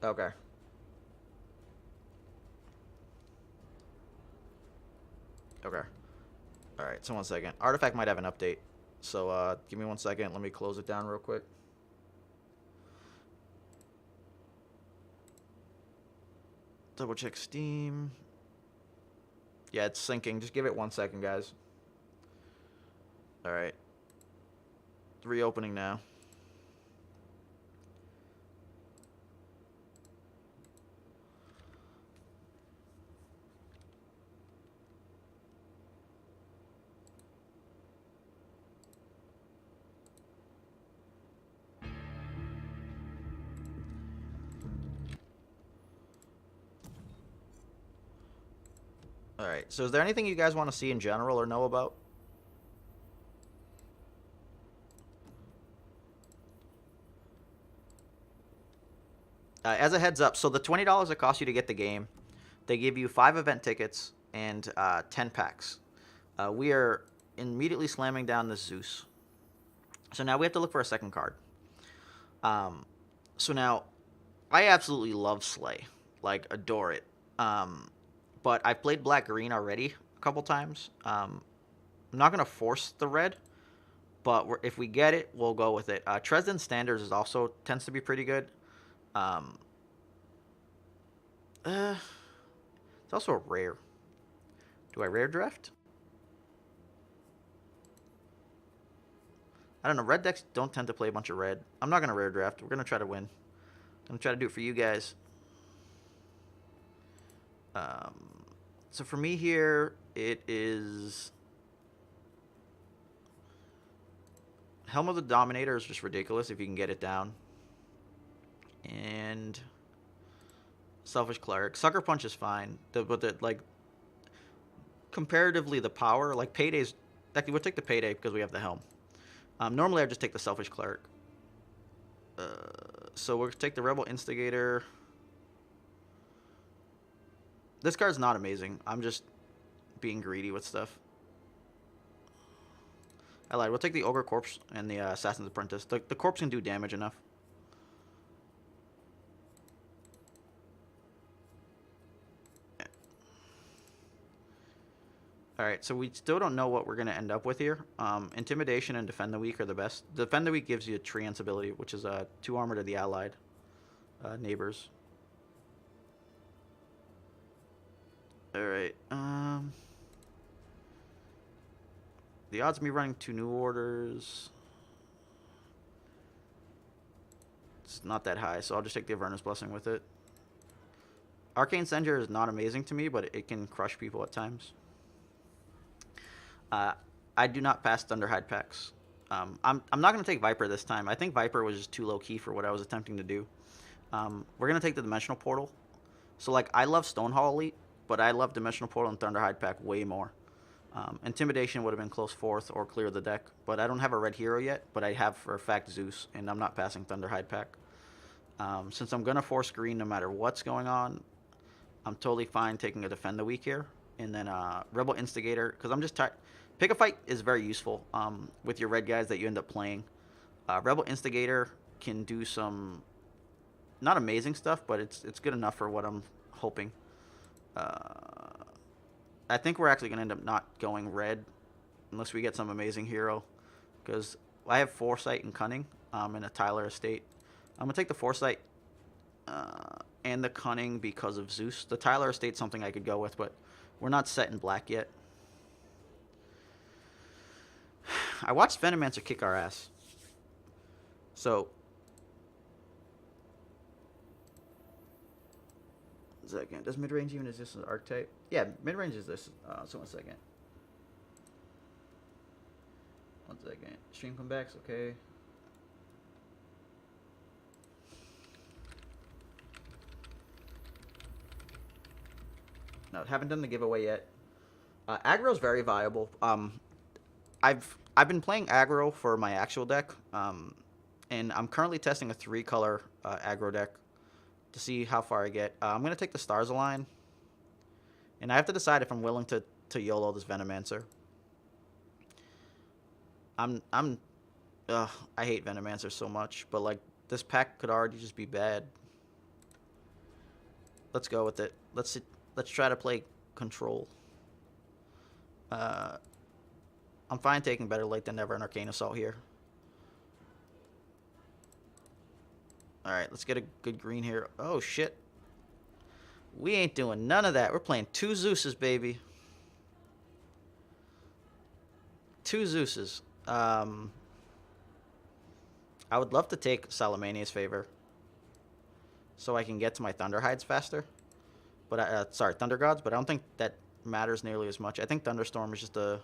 Okay. Okay. All right. So 1 second. Artifact might have an update. So give me 1 second. Let me close it down real quick. Double check Steam. Yeah, it's syncing. Just give it 1 second, guys. All right. Reopening now. All right. So is there anything you guys want to see in general or know about? As a heads up, so the $20 it costs you to get the game, they give you 5 event tickets and 10 packs. We are immediately slamming down the Zeus. So now we have to look for a second card. Um, so now I absolutely love Slay, like adore it. Um, but I've played Black Green already a couple times. I'm not gonna force the red, but if we get it, we'll go with it. Dresden Standards is also tends to be pretty good. Um, uh, it's also a rare. Do I rare draft? I don't know. Red decks don't tend to play a bunch of red. I'm not gonna rare draft. We're gonna try to win. I'm gonna try to do it for you guys. Um, so for me here, it is Helm of the Dominator is just ridiculous if you can get it down, and Selfish Cleric. Sucker Punch is fine, but the like comparatively the power like Payday's. Actually, we'll take the Payday because we have the Helm. Normally I just take the Selfish Cleric. Uh, so we'll take the Rebel Instigator. This card's not amazing. I'm just being greedy with stuff. I lied. We'll take the Ogre Corpse and the Assassin's Apprentice. The Corpse can do damage enough. Alright, so we still don't know what we're going to end up with here. Intimidation and Defend the Weak are the best. Defend the Weak gives you a Treants ability, which is 2 armor to the allied neighbors. Alright, the odds of me running 2 New Orders... It's not that high, so I'll just take the Avernus Blessing with it. Arcane Senjer is not amazing to me, but it can crush people at times. I do not pass Thunderhide packs. I'm not going to take Viper this time. I think Viper was just too low-key for what I was attempting to do. We're going to take the Dimensional Portal. So, like, I love Stonehall Elite, but I love Dimensional Portal and Thunderhide pack way more. Intimidation would have been close fourth or clear the deck, but I don't have a red hero yet, but I have for a fact Zeus, and I'm not passing Thunderhide pack. Since I'm going to force green no matter what's going on, I'm totally fine taking a Defend the Weak here. And then Rebel Instigator, because I'm just tired. Pick a Fight is very useful with your red guys that you end up playing. Rebel Instigator can do some not amazing stuff, but it's good enough for what I'm hoping. I think we're actually going to end up not going red unless we get some amazing hero, because I have Foresight and Cunning in a Tyler Estate. I'm going to take the Foresight and the Cunning because of Zeus. The Tyler Estate's something I could go with, but we're not set in black yet. I watched Venomancer kick our ass. So, 1 second. Does midrange even exist as an archetype? Yeah, midrange is this. So 1 second. 1 second. Stream comebacks, okay. No, haven't done the giveaway yet. Aggro is very viable. I've been playing aggro for my actual deck, and I'm currently testing a 3-color aggro deck to see how far I get. I'm gonna take the Stars Align, and I have to decide if I'm willing to YOLO this Venomancer. I'm I hate Venomancer so much, but like this pack could already just be bad. Let's go with it. Let's try to play control. Uh, I'm fine taking better late than never an Arcane Assault here. Alright, let's get a good green here. Oh, shit. We ain't doing none of that. We're playing 2 Zeuses, baby. 2 Zeuses. I would love to take Salamania's Favor so I can get to my Thunderhides faster. But sorry, Thunder Gods, but I don't think that matters nearly as much. I think Thunderstorm is just a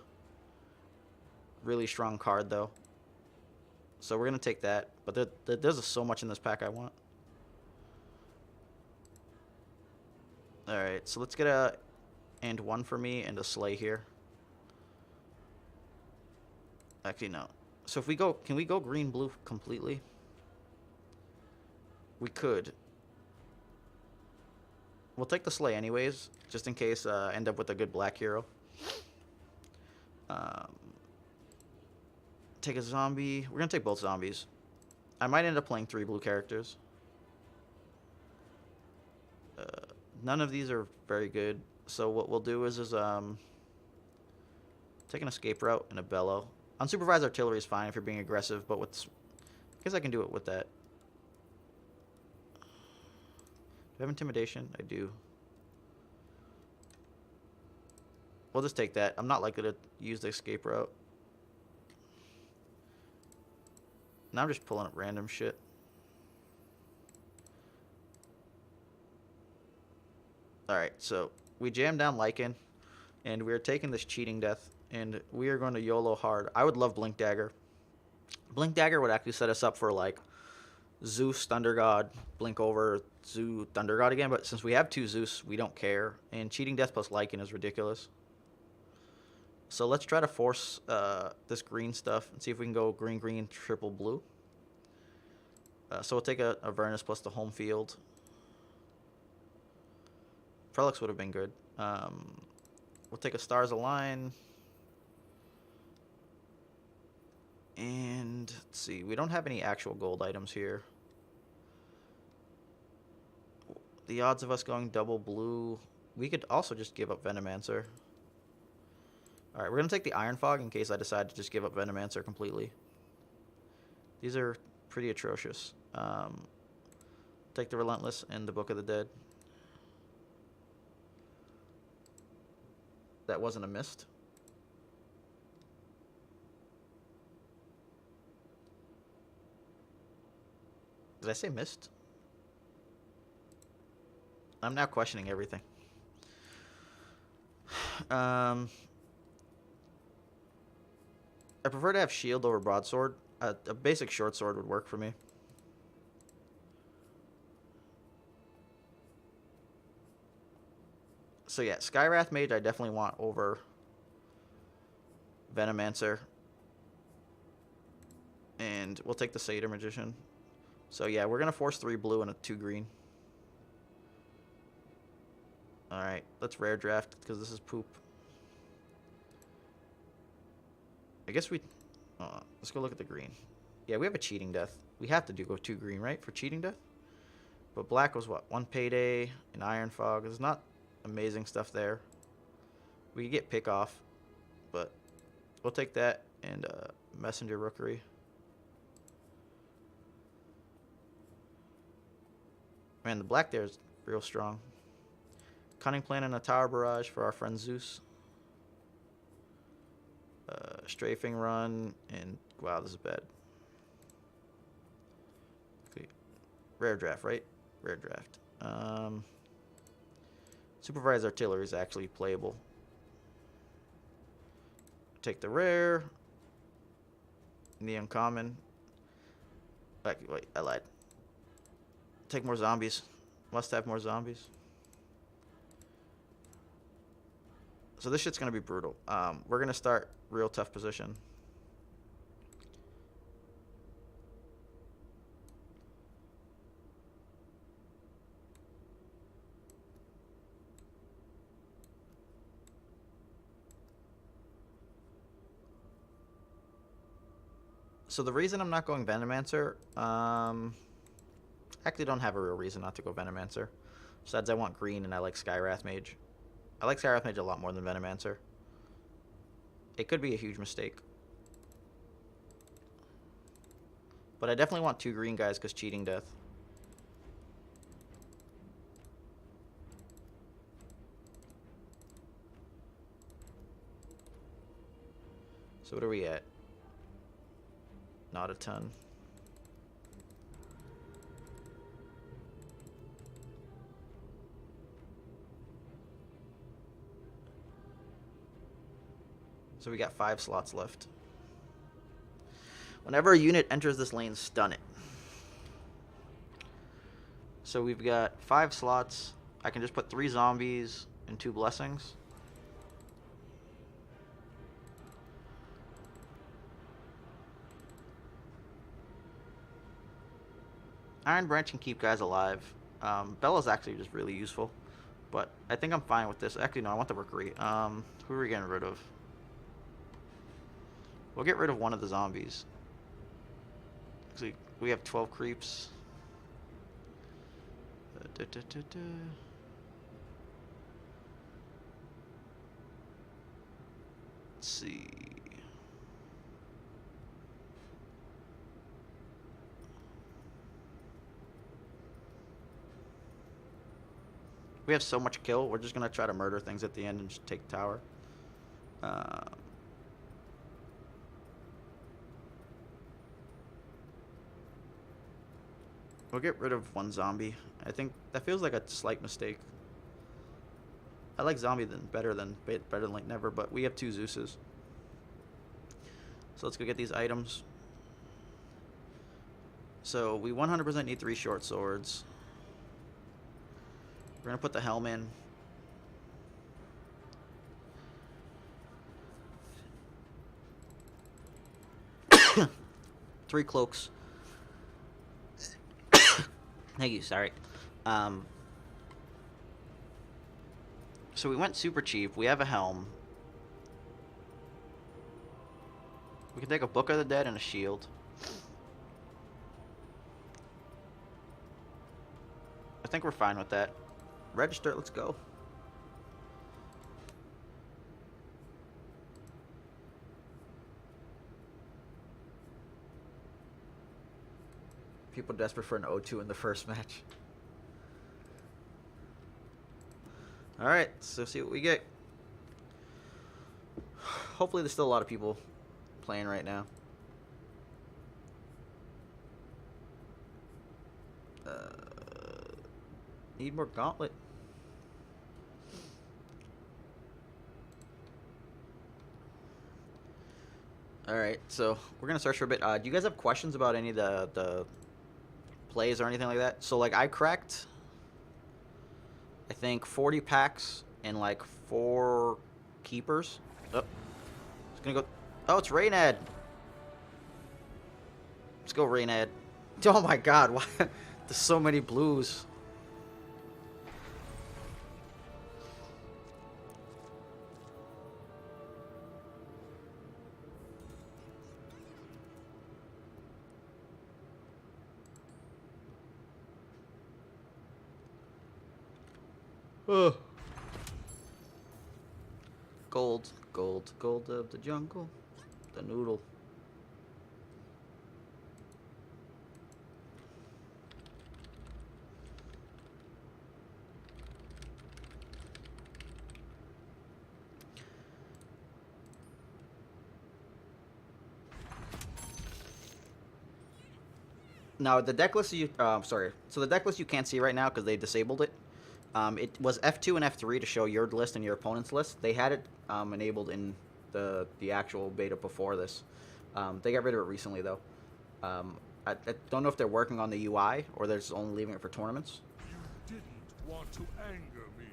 really strong card, though. So we're going to take that. But there's so much in this pack I want. Alright, so let's get a and 1 for me and a Slay here. Actually, no. So if we go, can we go green-blue completely? We could. We'll take the Slay anyways, just in case I end up with a good black hero. Take a zombie. We're going to take both zombies. I might end up playing 3 blue characters. None of these are very good. So what we'll do is take an escape route and a bellow. Unsupervised artillery is fine if you're being aggressive, but with... I guess I can do it with that. Do I have intimidation? I do. We'll just take that. I'm not likely to use the escape route. Now I'm just pulling up random shit. Alright, so we jammed down Lycan, and we are taking this cheating death, and we are going to YOLO hard. I would love Blink Dagger. Blink Dagger would actually set us up for, like, Zeus, Thunder God, Blink over, Zeus, Thunder God again, but since we have 2 Zeus, we don't care, and cheating death plus Lycan is ridiculous. So let's try to force this green stuff and see if we can go green, green, triple blue. So we'll take a Avernus plus the home field. Frelix would have been good. We'll take a Stars Align. And let's see, we don't have any actual gold items here. The odds of us going double blue, we could also just give up Venomancer. Alright, we're going to take the Iron Fog in case I decide to just give up Venomancer completely. These are pretty atrocious. Take the Relentless and the Book of the Dead. That wasn't a mist. Did I say mist? I'm now questioning everything. I prefer to have shield over broadsword. A basic short sword would work for me. So yeah, Skywrath Mage I definitely want over Venomancer. And we'll take the Satyr Magician. So yeah, we're going to force 3 blue and a 2 green. Alright, let's rare draft because this is poop. I guess we... let's go look at the green. Yeah, we have a cheating death. We have to go 2 green, right, for cheating death? But black was what? 1 payday, an Iron Fog. There's not amazing stuff there. We could get pick off, but we'll take that and Messenger Rookery. Man, the black there is real strong. Cunning Plan and a Tower Barrage for our friend Zeus. Strafing Run, and wow, this is bad. Okay. Rare draft, right? Rare draft. Supervised Artillery is actually playable. Take the rare. The uncommon. Wait, I lied. Take more zombies. Must have more zombies. So this shit's going to be brutal. We're going to start real tough position. So the reason I'm not going Venomancer, I actually don't have a real reason not to go Venomancer. Besides, I want green, and I like Skywrath Mage. I like Skywrath Mage a lot more than Venomancer. It could be a huge mistake. But I definitely want 2 green guys because cheating death. So what are we at? Not a ton. So we got 5 slots left. Whenever a unit enters this lane, stun it. So we've got 5 slots. I can just put 3 zombies and 2 blessings. Iron Branch can keep guys alive. Bella's actually just really useful. But I think I'm fine with this. Actually, no, I want the Rookery. Who are we getting rid of? We'll get rid of one of the zombies. Actually, we have 12 creeps. Let's see. We have so much kill, we're just going to try to murder things at the end and just take the tower. We'll get rid of 1 zombie. I think that feels like a slight mistake. I like zombie better than like never, but we have 2 Zeuses. So let's go get these items. So we 100% need 3 short swords. We're going to put the helm in. Three cloaks. Thank you, sorry. So we went super cheap. We have a helm. We can take a Book of the Dead and a shield. I think we're fine with that. Register, let's go. People desperate for an O2 in the first match. Alright, so see what we get. Hopefully there's still a lot of people playing right now. Need more Gauntlet. Alright, so we're going to search for a bit. Do you guys have questions about any of the plays or anything like that? So, like, I cracked, I think, 40 packs and, like, 4 keepers. Oh, it's going to go. Oh, it's Reynad. Let's go, Reynad. Oh, my God. Why? There's so many blues. Ugh. Gold, gold, gold of the jungle. The noodle. Now the deck list you sorry. So the deck list you can't see right now because they disabled it. It was F2 and F3 to show your list and your opponent's list. They had it enabled in the actual beta before this. They got rid of it recently though. I don't know if they're working on the UI or they're just only leaving it for tournaments. You didn't want to anger me.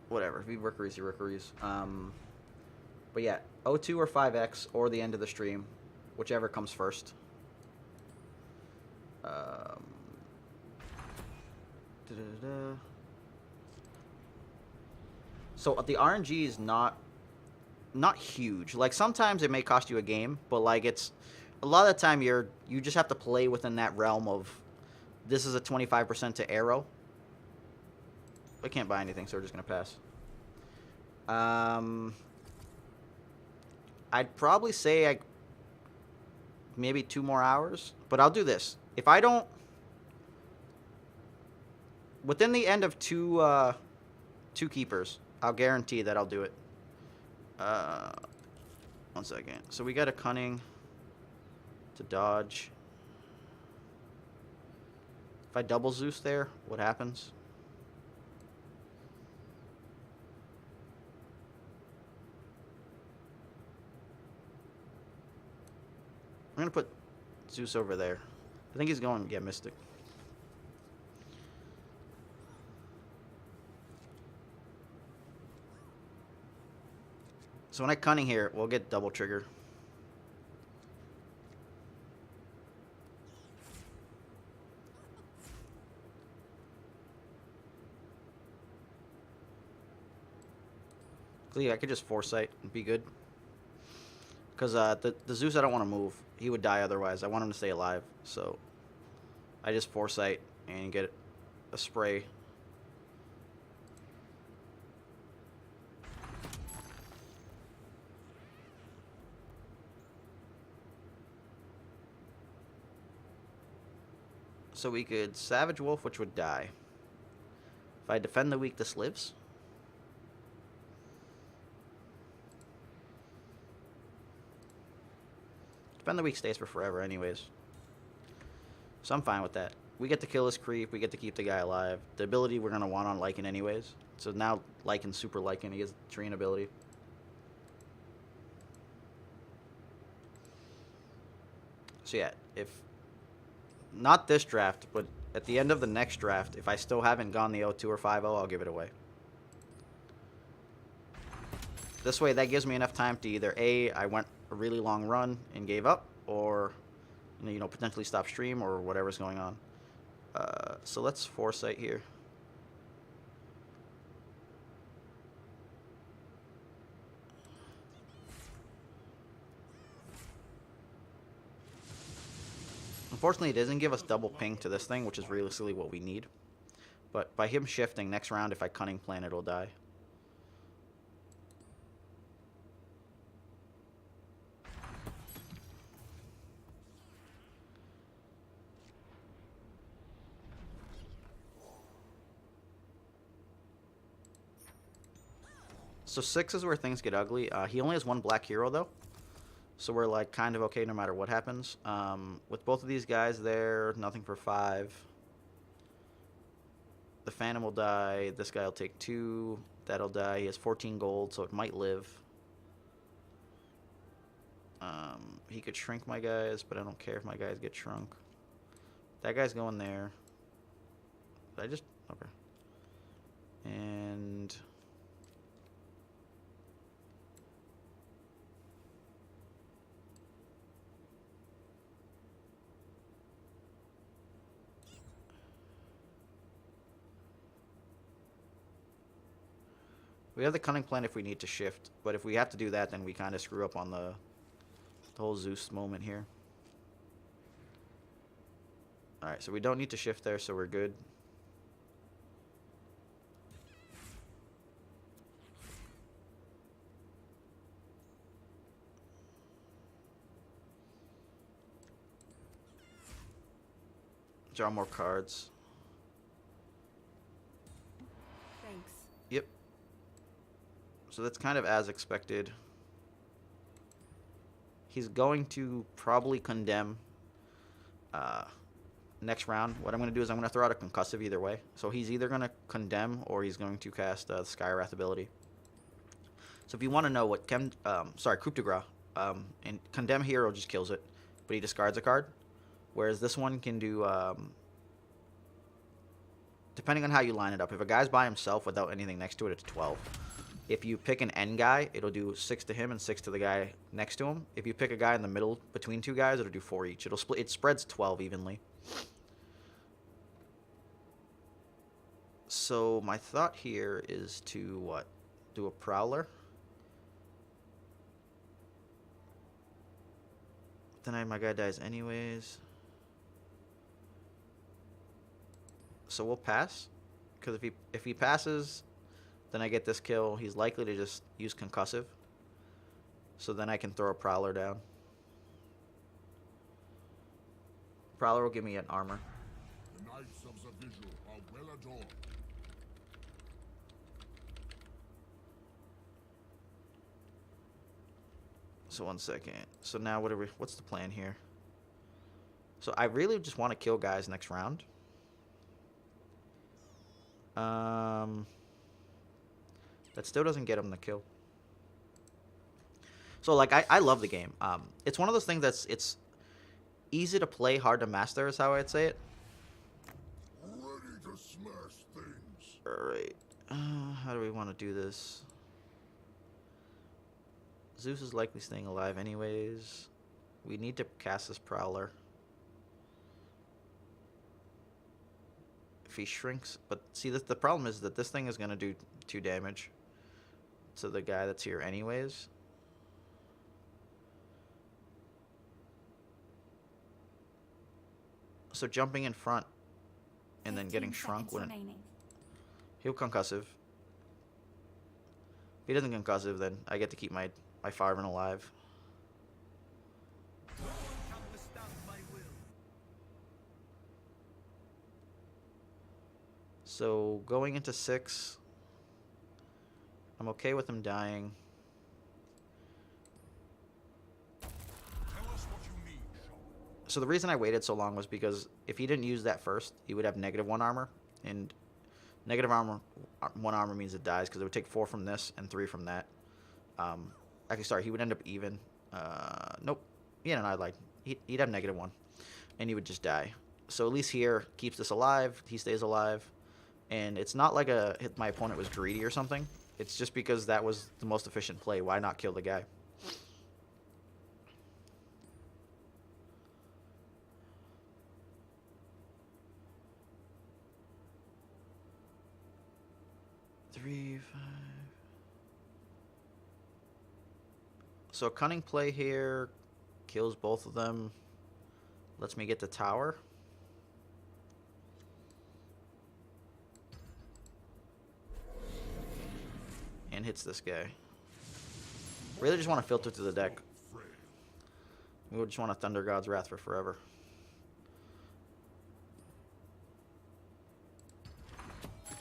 Whatever. If Rookeries, you Rookeries. But yeah, O2 or 5X or the end of the stream, whichever comes first. So the RNG is not huge. Like sometimes it may cost you a game, but like it's a lot of the time you just have to play within that realm of this is a 25% to arrow. I can't buy anything, so we're just gonna pass. I'd probably say maybe 2 more hours, but I'll do this. If I don't, within the end of two keepers, I'll guarantee that I'll do it. 1 second. So we got a cunning to dodge. If I double Zeus there, what happens? I'm gonna put Zeus over there. I think he's going to get Mystic. So when I cunning here, we'll get double trigger. So yeah, I could just foresight and be good. Because the Zeus I don't want to move. He would die otherwise. I want him to stay alive. So I just foresight and get a spray. So we could Savage Wolf, which would die. If I defend the weak, this lives. Defend the weak stays for forever anyways. So I'm fine with that. We get to kill his creep. We get to keep the guy alive. The ability we're going to want on Lycan anyways. So now Lycan, super Lycan. He has Treant ability. So yeah, if... Not this draft, but at the end of the next draft, if I still haven't gone the 0-2 or 5-0, I'll give it away. This way, that gives me enough time to either A, I went a really long run and gave up, or, you know, potentially stop stream or whatever's going on. So let's foresight here. Unfortunately, it doesn't give us double ping to this thing, which is realistically what we need. But by him shifting, next round, if I cunning plan, it'll die. So 6 is where things get ugly. He only has one black hero, though. So we're, like, kind of okay no matter what happens. With both of these guys there, nothing for 5. The Phantom will die. This guy will take 2. That'll die. He has 14 gold, so it might live. He could shrink my guys, but I don't care if my guys get shrunk. That guy's going there. Did I just... Okay. And... We have the cunning plan if we need to shift, but if we have to do that, then we kind of screw up on the whole Zeus moment here. Alright, so we don't need to shift there, so we're good. Draw more cards. Thanks. Yep. So that's kind of as expected. He's going to probably condemn next round. What I'm going to do is I'm going to throw out a concussive either way. So he's either going to condemn or he's going to cast the Skywrath ability. So if you want to know what Coup de Grace, and condemn hero just kills it, but he discards a card. Whereas this one can do, depending on how you line it up. If a guy's by himself without anything next to it, it's 12. If you pick an N guy, it'll do 6 to him and 6 to the guy next to him. If you pick a guy in the middle between two guys, it'll do 4 each. It'll split. It spreads 12 evenly. So my thought here is to what? Do a Prowler. Then my guy dies anyways. So we'll pass. Because if he passes, then I get this kill. He's likely to just use concussive. So then I can throw a Prowler down. Prowler will give me an armor. The knights of the visual are well adorned. So 1 second. So now what's the plan here? So I really just want to kill guys next round. That still doesn't get him the kill. So like I love the game. It's one of those things it's easy to play, hard to master is how I'd say it. Ready to smash things. Alright. How do we want to do this? Zeus is likely staying alive anyways. We need to cast this Prowler. If he shrinks, but see, the problem is that this thing is going to do 2 damage to the guy that's here anyways. So jumping in front and then getting shrunk wouldn't... He'll concussive. If he doesn't concussive, then I get to keep my Fireman alive. So going into 6, I'm okay with him dying. So the reason I waited so long was because if he didn't use that first, he would have -1 armor, and negative armor, 1 armor means it dies because it would take 4 from this and 3 from that. Actually, sorry, he would end up even. Nope. Yeah, no, I lied. He'd have -1, and he would just die. So at least here keeps this alive. He stays alive, and it's not like my opponent was greedy or something. It's just because that was the most efficient play. Why not kill the guy? Three, 5. So cunning play here kills both of them. Lets me get the tower. And hits this guy. Really just want to filter through the deck. We just want a Thunder God's Wrath for forever.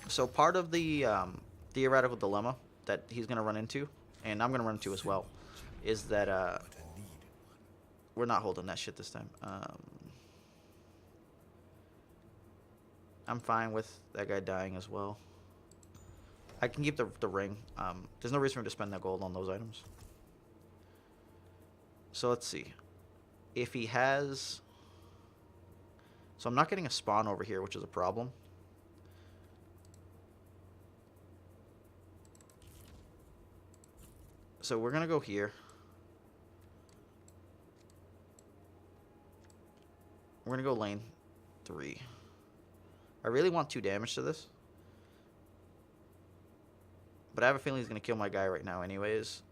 So part of the theoretical dilemma that he's going to run into, and I'm going to run into as well, is that we're not holding that shit this time. I'm fine with that guy dying as well. I can keep the ring. There's no reason for him to spend that gold on those items. So let's see. If he has... So I'm not getting a spawn over here, which is a problem. So we're going to go here. We're going to go lane 3. I really want 2 damage to this. But I have a feeling he's going to kill my guy right now anyways.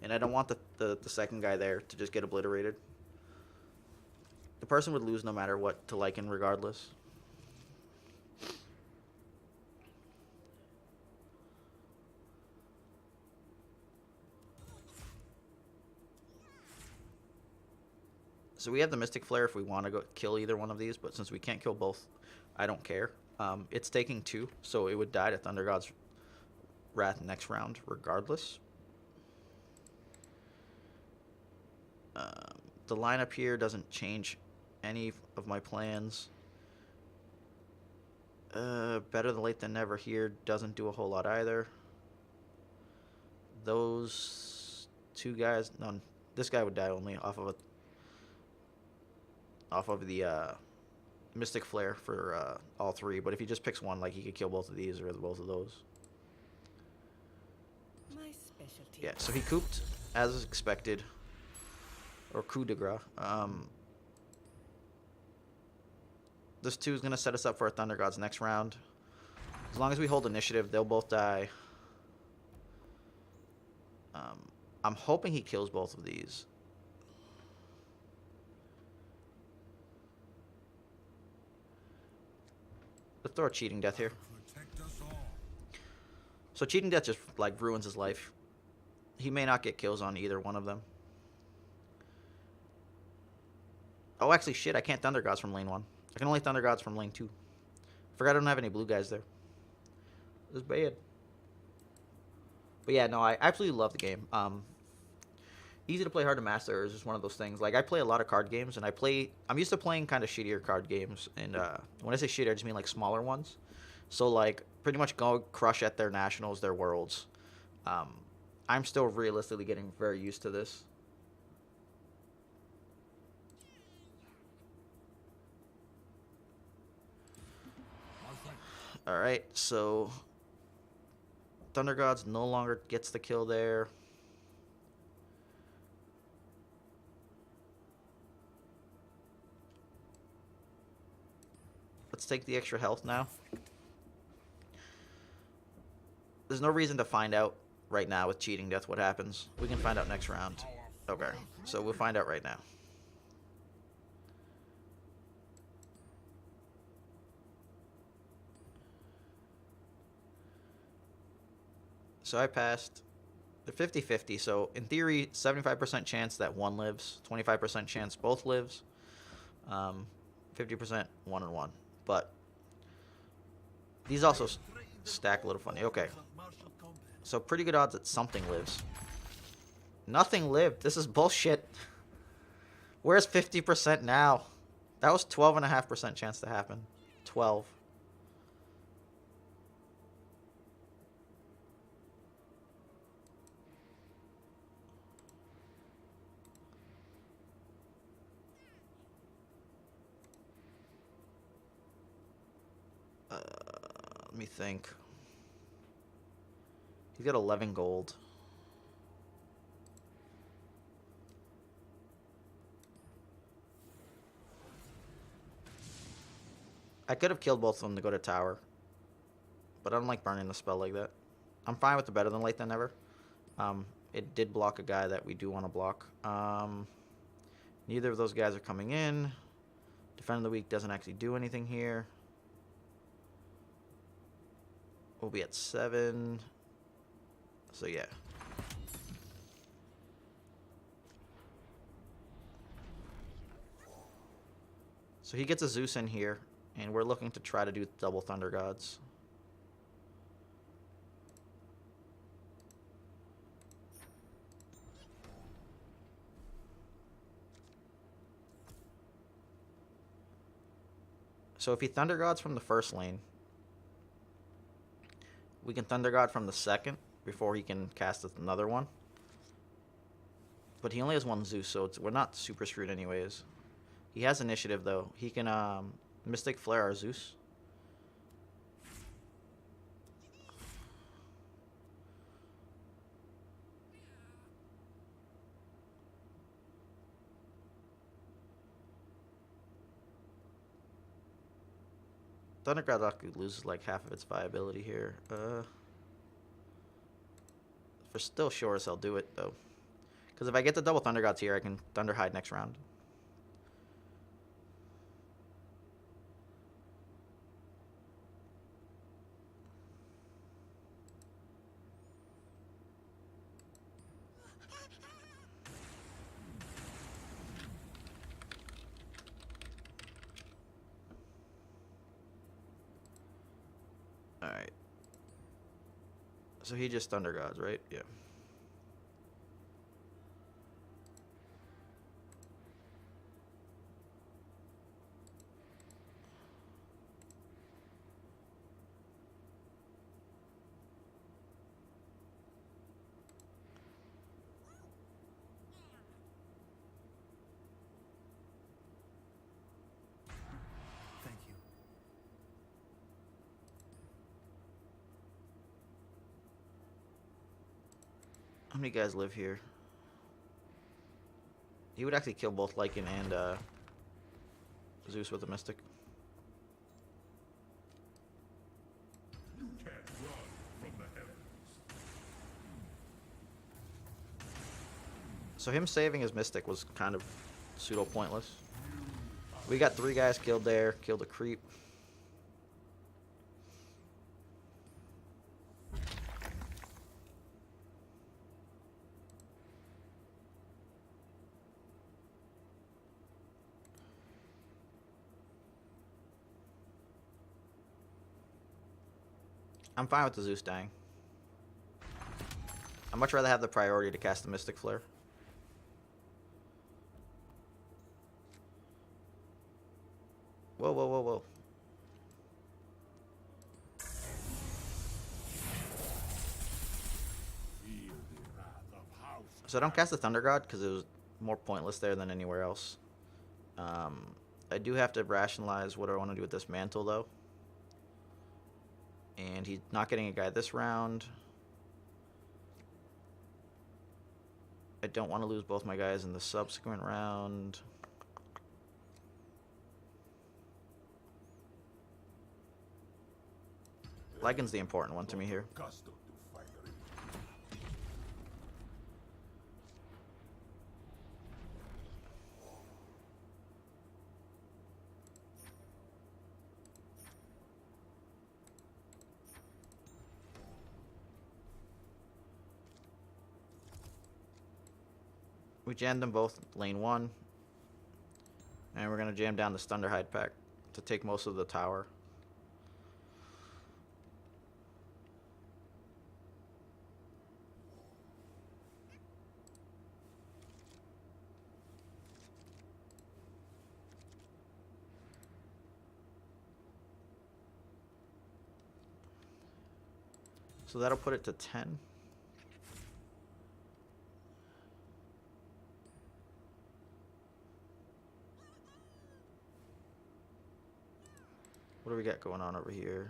And I don't want the second guy there to just get obliterated. The person would lose no matter what to Lycan regardless. So we have the Mystic Flare if we want to go kill either one of these, but since we can't kill both, I don't care. It's taking 2, so it would die to Thunder God's Wrath next round regardless. The lineup here doesn't change any of my plans. Better than late than never here doesn't do a whole lot either. Those 2 guys, no, this guy would die only off of the Mystic Flare for all 3, but if he just picks one, like he could kill both of these or both of those. My specialty. Yeah, so he cooped as expected, or coup de grace. This 2 is gonna set us up for a Thunder Gods next round. As long as we hold initiative, they'll both die. I'm hoping he kills both of these. Let's throw a cheating death here. Protect us all. So cheating death just like ruins his life. He may not get kills on either one of them. Oh, actually, shit, I can't Thunder Gods from lane 1. I can only Thunder Gods from lane 2. Forgot I don't have any blue guys there. This is bad. But yeah, no, I absolutely love the game. Easy to play, hard to master is just one of those things. Like, I play a lot of card games, and I'm used to playing kind of shittier card games. And when I say shittier, I just mean like smaller ones. So, like, pretty much go crush at their nationals, their worlds. I'm still realistically getting very used to this. Alright, so Thunder Gods no longer gets the kill there. Let's take the extra health now. There's no reason to find out right now with cheating death what happens. We can find out next round. Okay, so we'll find out right now. So I passed. They're 50-50, so in theory, 75% chance that one lives, 25% chance both lives, 50% 1 and 1. But these also stack a little funny. Okay. So pretty good odds that something lives. Nothing lived. This is bullshit. Where's 50% now? That was 12.5% chance to happen. 12. Let me think. He's got 11 gold. I could have killed both of them to go to tower. But I don't like burning the spell like that. I'm fine with the better than late than never. It did block a guy that we do want to block. Neither of those guys are coming in. Defend of the Weak doesn't actually do anything here. We'll be at 7. So yeah. So he gets a Zeus in here, and we're looking to try to do double Thunder Gods. So if he Thunder Gods from the first lane, we can Thunder God from the second before he can cast another one. But he only has one Zeus, so we're not super screwed anyways. He has initiative, though. He can Mystic Flare our Zeus. Thunder God loses like half of its viability here. For still sure as I'll do it, though. Because if I get the double Thunder Gods here, I can Thunder Hide next round. Alright. So he just Thunder Gods, right? Yeah. Thank you. How many guys live here? He would actually kill both Lycan and Zeus with the Mystic. You can't run from the heavens. So him saving his Mystic was kind of pseudo pointless. We got 3 guys killed there, killed a creep. I'm fine with the Zeus dying. I'd much rather have the priority to cast the Mystic Flare. Whoa, whoa, whoa, whoa. Feel the wrath of House. So I don't cast the Thunder God because it was more pointless there than anywhere else. I do have to rationalize what I want to do with this mantle, though. And he's not getting a guy this round. I don't want to lose both my guys in the subsequent round. Lycan's the important one to me here. Accustomed to firing. We jammed them both lane 1. And we're going to jam down the Thunderhide pack to take most of the tower. So that'll put it to 10. What do we got going on over here?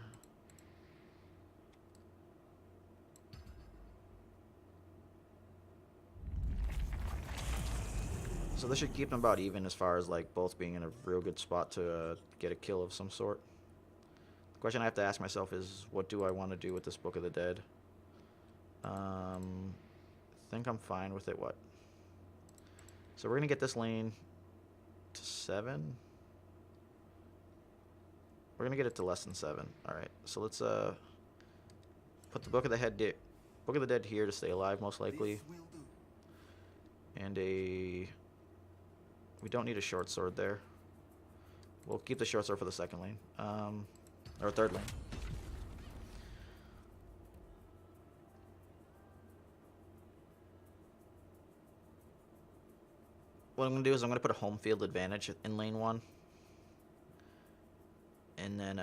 So this should keep them about even as far as like both being in a real good spot to get a kill of some sort. The question I have to ask myself is, what do I want to do with this Book of the Dead? I think I'm fine with it. What? So we're gonna get this lane to 7. We're gonna get it to less than 7. All right. So let's put the Book of the Dead here to stay alive, most likely. This will do. And we don't need a short sword there. We'll keep the short sword for the second lane. Or third lane. What I'm going to do is I'm going to put a home field advantage in lane 1. And then,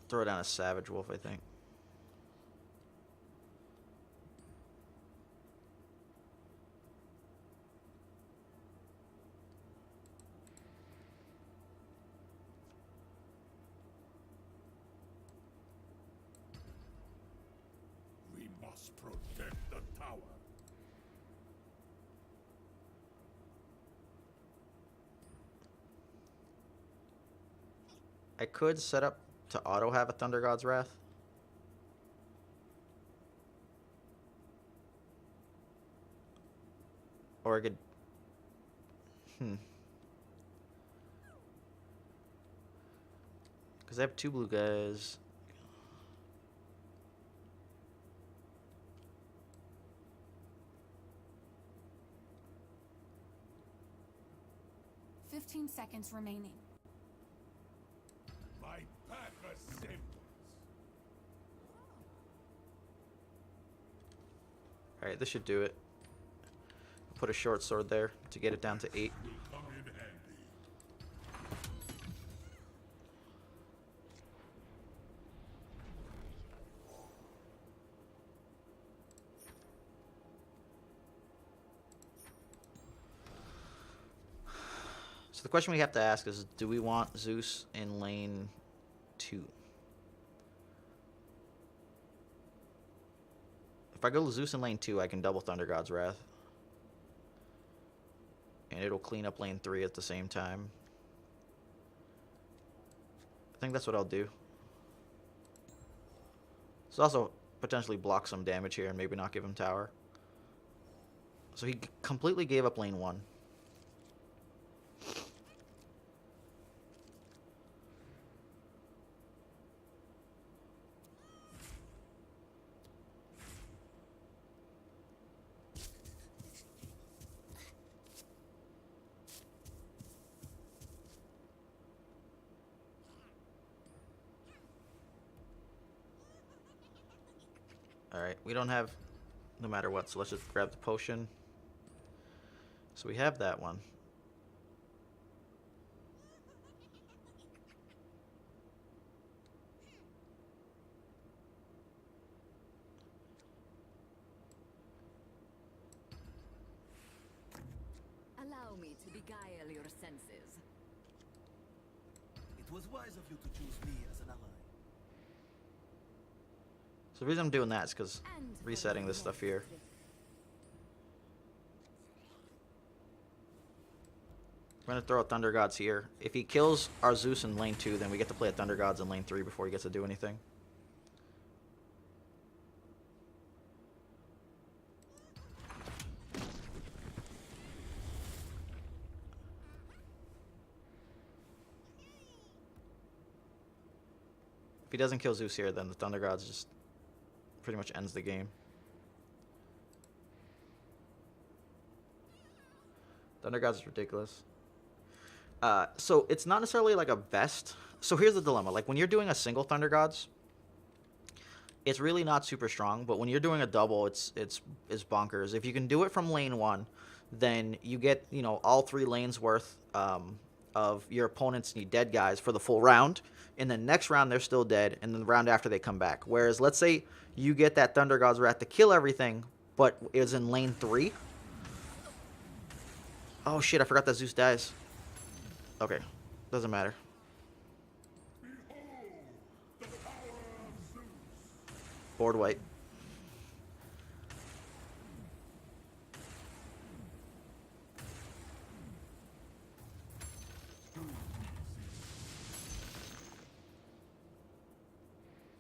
throw down a Savage Wolf, I think. We must protect the tower. I could set up to auto have a Thunder God's Wrath. Or I could... Because I have 2 blue guys. "15 seconds remaining." My path assembles. Alright, this should do it. Put a short sword there to get it down to 8. Will come in handy. So the question we have to ask is, do we want Zeus in lane 2? If I go Zeus in lane 2, I can double Thunder God's Wrath. And it'll clean up lane 3 at the same time. I think that's what I'll do. So also potentially block some damage here and maybe not give him tower. So he completely gave up lane 1. Alright, we don't have no matter what, so let's just grab the potion. So we have that one. Allow me to beguile your senses. It was wise of you to choose me as an ally. So the reason I'm doing that is because And for resetting my this stuff next here. victory. We're going to throw out Thunder Gods here. If he kills our Zeus in lane 2, then we get to play a Thunder Gods in lane 3 before he gets to do anything. If he doesn't kill Zeus here, then the Thunder Gods just pretty much ends the game. Thunder Gods is ridiculous. So it's not necessarily like a best. So here's the dilemma. Like when you're doing a single Thunder Gods, it's really not super strong. But when you're doing a double, it's bonkers. If you can do it from lane 1, then you get, you know, all 3 lanes worth of your opponent's dead guys for the full round. And then next round they're still dead, and then the round after they come back. Whereas let's say you get that Thunder God's Wrath to kill everything, but it was in lane 3. Oh shit! I forgot that Zeus dies. Okay, doesn't matter. Board wipe.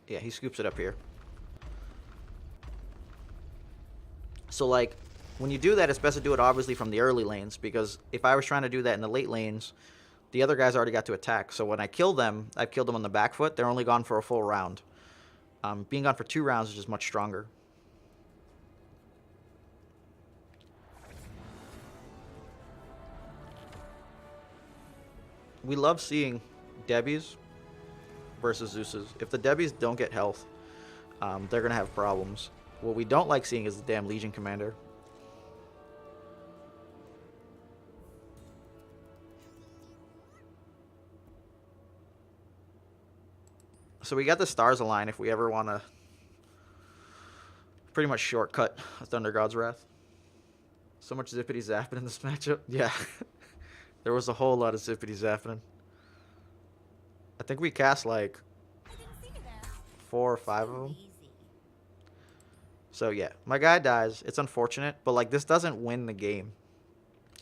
Yeah, he scoops it up here. So, like, when you do that, it's best to do it obviously from the early lanes, because if I was trying to do that in the late lanes, the other guys already got to attack. So when I kill them, I've killed them on the back foot. They're only gone for a full round. Being gone for 2 rounds is just much stronger. We love seeing Debbie's versus Zeus's. If the Debbies don't get health, they're going to have problems. What we don't like seeing is the damn Legion Commander. So we got the stars align if we ever want to pretty much shortcut a Thunder God's Wrath. So much zippity zapping in this matchup. Yeah. There was a whole lot of zippity zapping. I think we cast like 4 or 5 of them. So yeah, my guy dies. It's unfortunate, but like this doesn't win the game.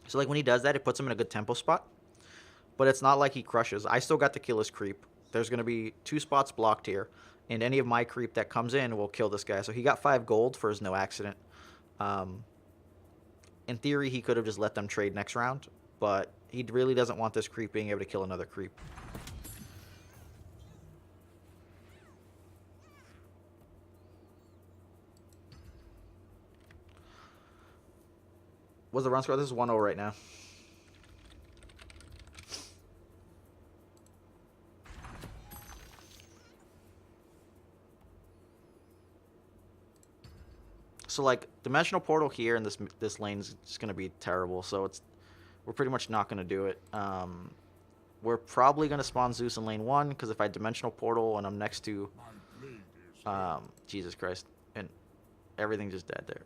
So like when he does that, it puts him in a good tempo spot. But it's not like he crushes. I still got to kill his creep. There's going to be 2 spots blocked here, and any of my creep that comes in will kill this guy. So he got 5 gold for his no accident. In theory, he could have just let them trade next round, but he really doesn't want this creep being able to kill another creep. What's the run score? This is 1-0 right now. So like Dimensional Portal here in this lane is just gonna be terrible. So we're pretty much not gonna do it. We're probably gonna spawn Zeus in lane 1 because if I Dimensional Portal and I'm next to Jesus Christ, and everything just died there.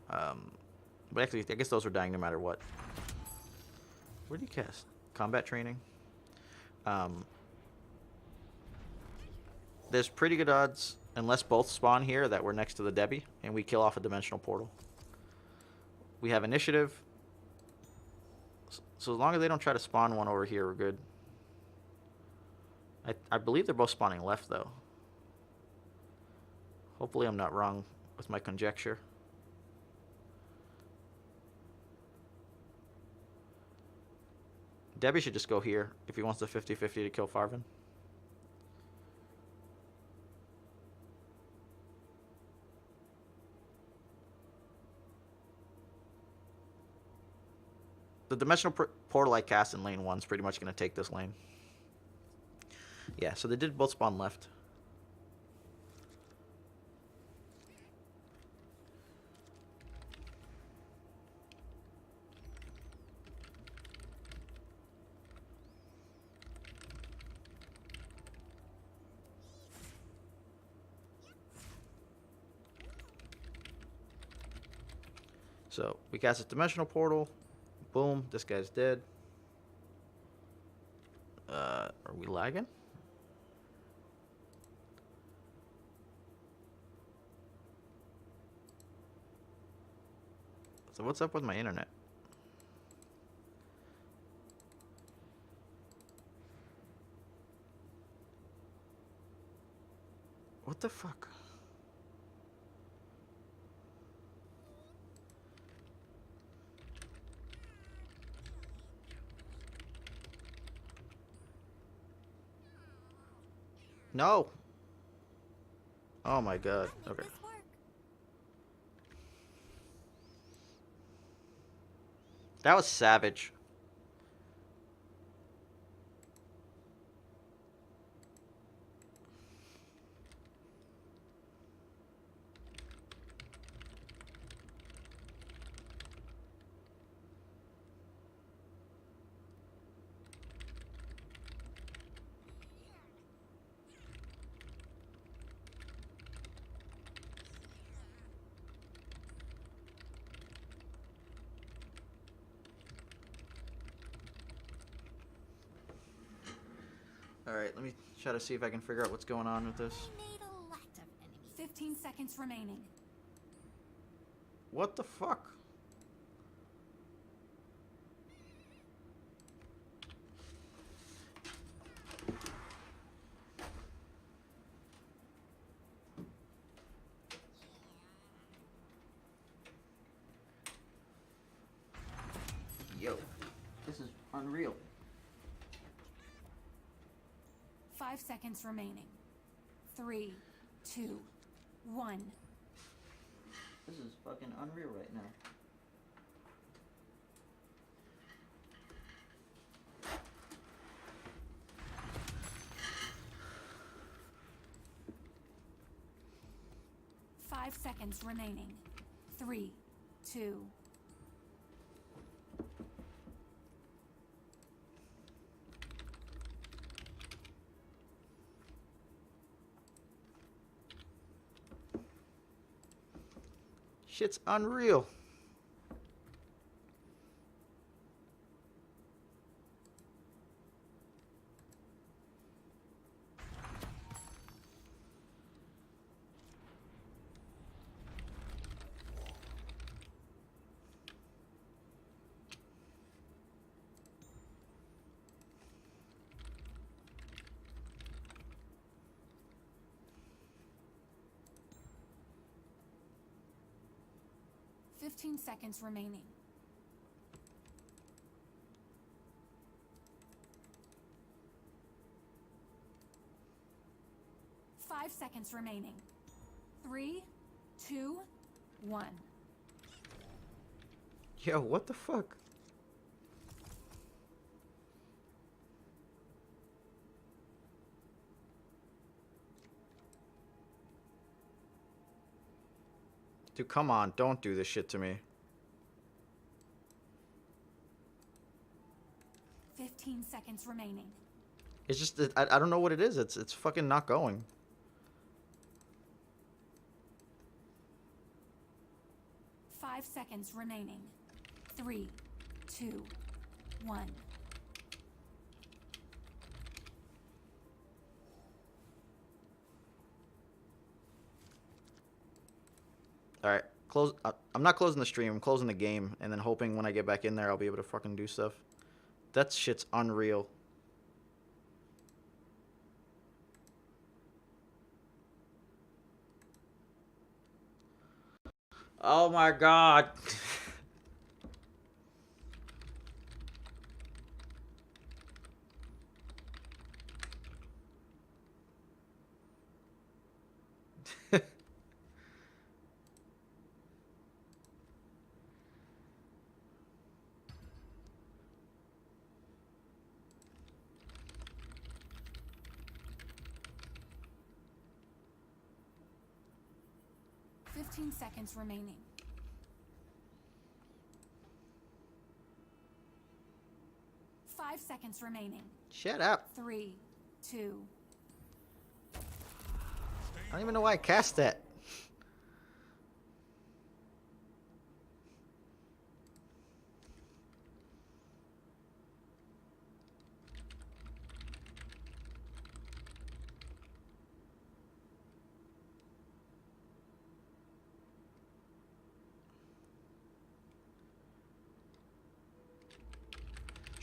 But actually, I guess those were dying no matter what. Where do you cast? Combat training. There's pretty good odds, unless both spawn here, that we're next to the Debbie, and we kill off a Dimensional Portal. We have initiative. So as long as they don't try to spawn one over here, we're good. I believe they're both spawning left, though. Hopefully I'm not wrong with my conjecture. Debbie should just go here if he wants the 50-50 to kill Farvin. The Dimensional Portal I cast in lane 1 is pretty much going to take this lane. Yeah, so they did both spawn left. So we cast a dimensional portal. Boom, this guy's dead. Are we lagging? So what's up with my internet? What the fuck? No. Oh my god. Okay. This work. That was savage. Alright, let me try to see if I can figure out what's going on with this. Made a lot of enemies. 15 seconds remaining. What the fuck? Yo, this is unreal. 5 seconds remaining. 3, 2, 1. This is fucking unreal right now. Five seconds remaining. 3, 2. Shit's unreal. Fifteen seconds remaining. Five seconds remaining. 3, 2, 1. Yo, what the fuck? Dude, come on, don't do this shit to me. 15 seconds remaining. It's just that I don't know what it is. It's fucking not going. Five seconds remaining. 3, 2, 1. All right, close. I'm not closing the stream. I'm closing the game, and then hoping when I get back in there, I'll be able to fucking do stuff. That shit's unreal. Oh my god. Fifteen seconds remaining. Five seconds remaining. Shut up. 3, 2. I don't even know why I cast that.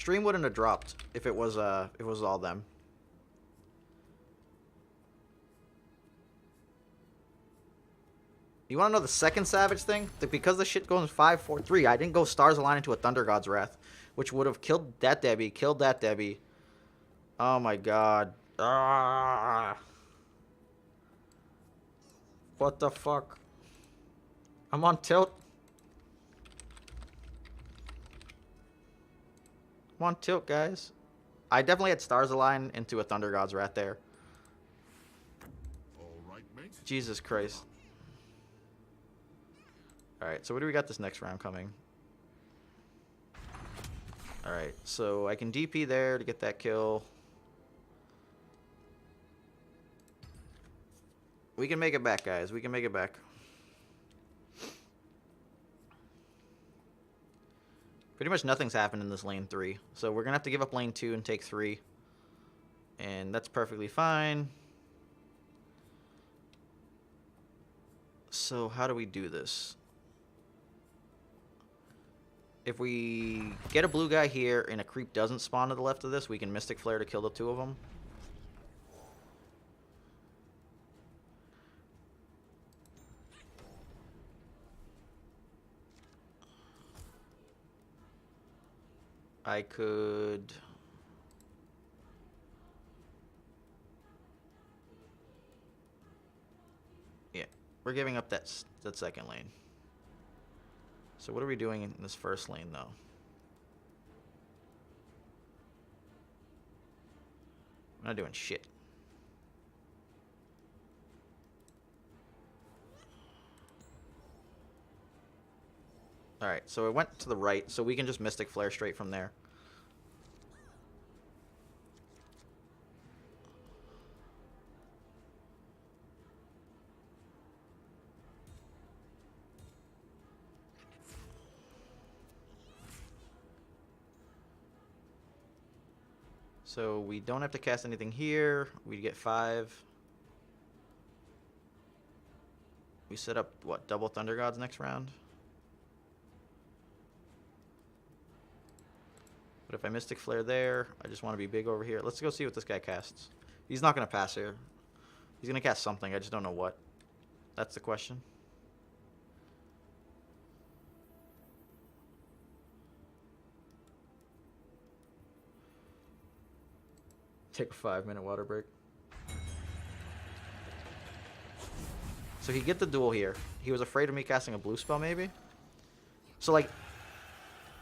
stream wouldn't have dropped if it was all them. You want to know the second savage thing? That because the shit goes 5, 4, 3, I didn't go Stars Align into a Thunder God's Wrath, which would have killed that Debbie, killed that Debbie. Oh my god. Ah. What the fuck? I'm on tilt. I'm on tilt, guys. I definitely had Stars Align into a Thunder God's Wrath there. All right, mate. Jesus Christ. Alright, so what do we got this next round coming? Alright, so I can DP there to get that kill. We can make it back, guys. We can make it back. Pretty much nothing's happened in this lane 3. So we're going to have to give up lane 2 and take 3. And that's perfectly fine. So how do we do this? If we get a blue guy here and a creep doesn't spawn to the left of this, we can Mystic Flare to kill the 2 of them. I could... Yeah, we're giving up that second lane. So what are we doing in this first lane, though? We're not doing shit. Alright, so it went to the right, so we can just Mystic Flare straight from there. So we don't have to cast anything here. We get 5. We set up, what, double Thunder Gods next round? But if I Mystic Flare there, I just want to be big over here. Let's go see what this guy casts. He's not going to pass here. He's going to cast something. I just don't know what. That's the question. Take a 5-minute water break. So he get the duel here. He was afraid of me casting a blue spell, maybe? So, like,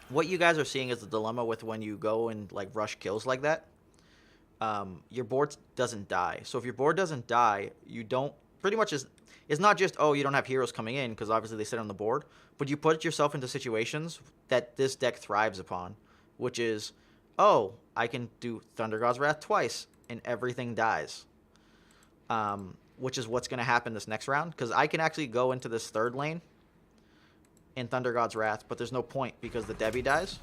what you guys are seeing is the dilemma with when you go and, like, rush kills like that. Your board doesn't die. So if your board doesn't die, you don't... Pretty much it's not just, oh, you don't have heroes coming in, because obviously they sit on the board. But you put yourself into situations that this deck thrives upon. Which is, oh, I can do Thunder God's Wrath twice, and everything dies. Which is what's going to happen this next round. Because I can actually go into this third lane in Thunder God's Wrath, but there's no point because the Debbie dies.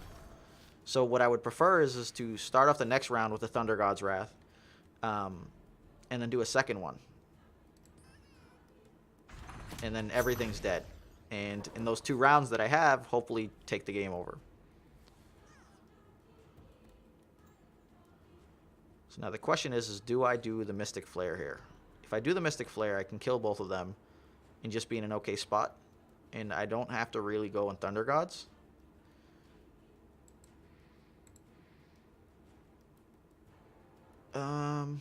So what I would prefer is to start off the next round with the Thunder God's Wrath, and then do a second one. And then everything's dead. And in those 2 rounds that I have, hopefully take the game over. So now the question is do I do the Mystic Flare here? If I do the Mystic Flare, I can kill both of them and just be in an okay spot. And I don't have to really go in Thunder Gods. So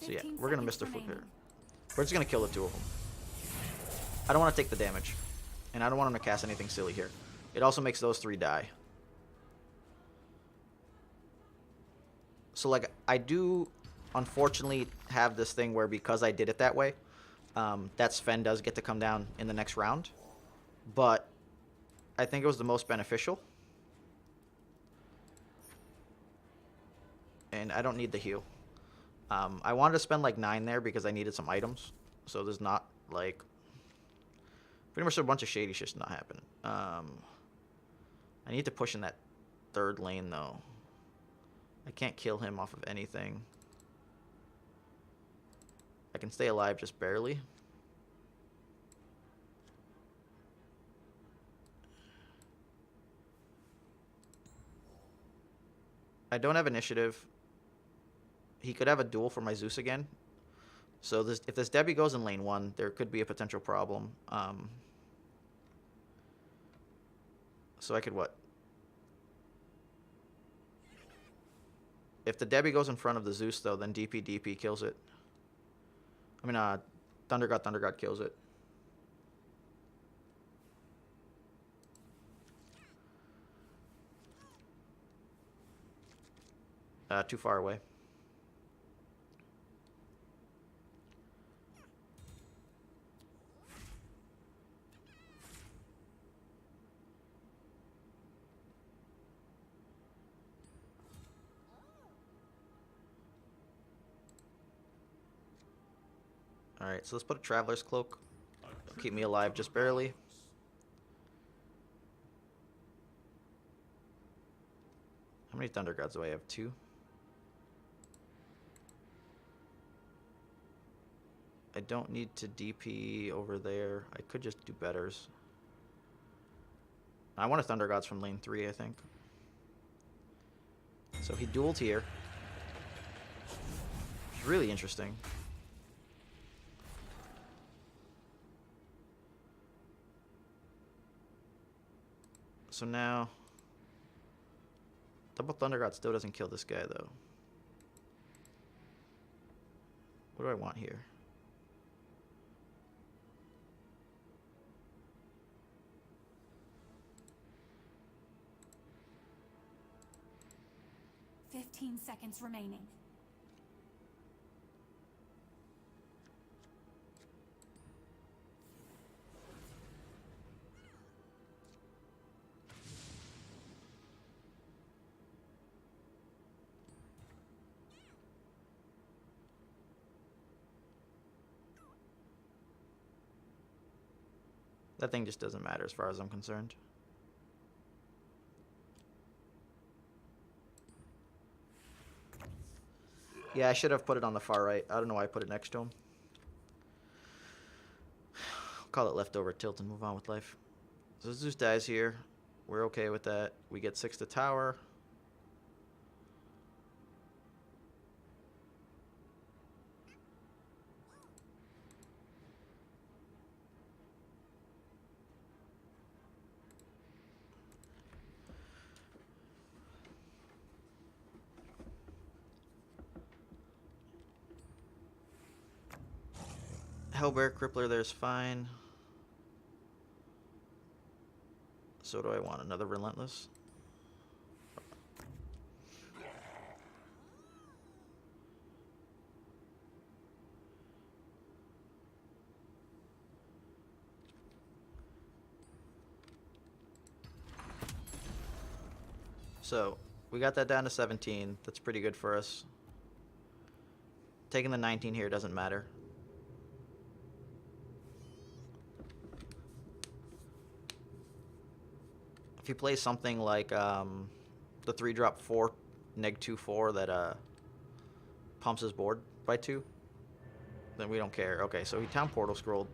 yeah, we're going to Mr. Flip here. We're just going to kill the 2 of them. I don't want to take the damage. And I don't want him to cast anything silly here. It also makes those 3 die. So, like, I do, unfortunately, have this thing where because I did it that way, that Sven does get to come down in the next round. But I think it was the most beneficial. And I don't need the heal. I wanted to spend, like, 9 there because I needed some items. So there's not, like... Pretty much a bunch of shady shit's not happening. I need to push in that third lane, though. I can't kill him off of anything. I can stay alive just barely. I don't have initiative. He could have a duel for my Zeus again. So this, if this Debbie goes in lane 1, there could be a potential problem. So I could what? If the Debbie goes in front of the Zeus, though, then DP kills it. I mean, Thunder God kills it. Too far away. Alright, so let's put a Traveler's Cloak. It'll keep me alive just barely. How many Thunder Gods do I have? 2? I don't need to DP over there. I could just do betters. I want a Thunder Gods from lane 3, I think. So he dueled here. It's really interesting. So now, double Thunder God still doesn't kill this guy, though. What do I want here? Fifteen seconds remaining. That thing just doesn't matter as far as I'm concerned. Yeah, I should have put it on the far right. I don't know why I put it next to him. Call it leftover tilt and move on with life. So Zeus dies here. We're okay with that. We get 6 to tower. Hellbear Crippler there's fine. So do I want another Relentless? So we got that down to 17. That's pretty good for us. Taking the 19 here doesn't matter. If you play something like the 3-drop 4 neg 2/4 that pumps his board by 2, then we don't care. Okay, so he town portal scrolled.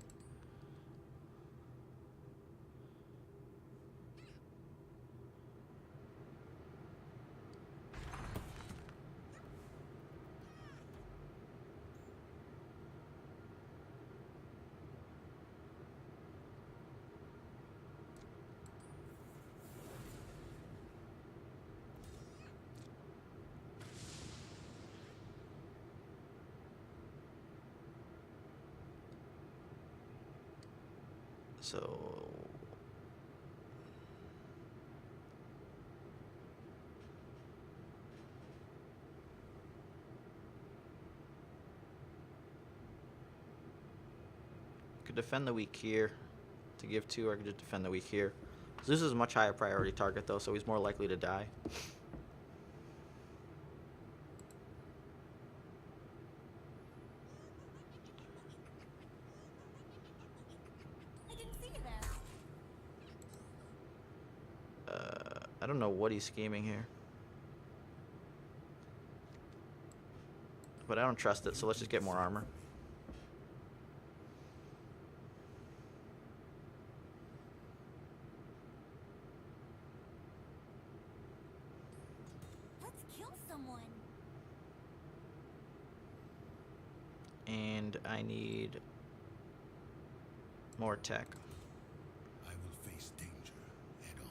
So could defend the weak here to give 2, or I could just defend the weak here. Zeus is a much higher priority target though, so he's more likely to die. I don't know what he's scheming here. But I don't trust it, so let's just get more armor. And I need more attack. I will face danger head on.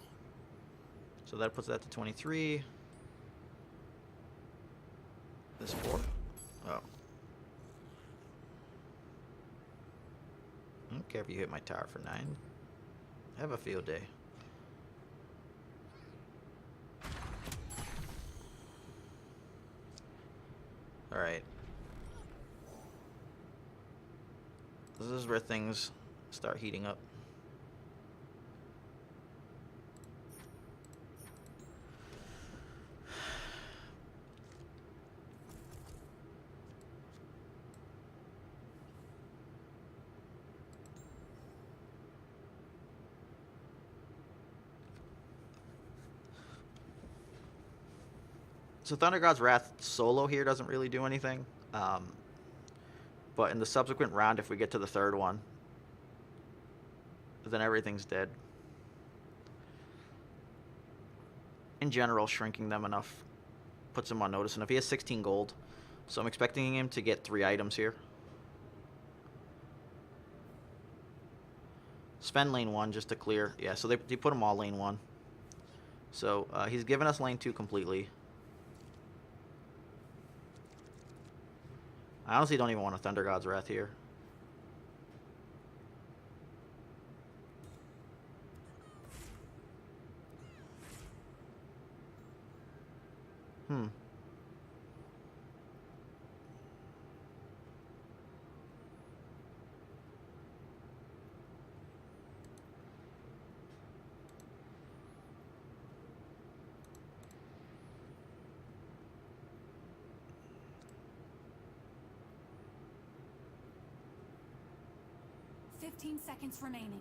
So that puts that to 23. This 4. Oh. I don't care if you hit my tower for 9. Have a field day. Alright. This is where things start heating up. So Thunder God's Wrath solo here doesn't really do anything. But in the subsequent round, if we get to the third one, then everything's dead. In general, shrinking them enough puts him on notice. And if he has 16 gold, so I'm expecting him to get 3 items here. Spend lane 1 just to clear. Yeah, so they put him all lane 1. So he's given us lane 2 completely. I honestly don't even want a Thunder God's Wrath here. Hmm. Fifteen seconds remaining.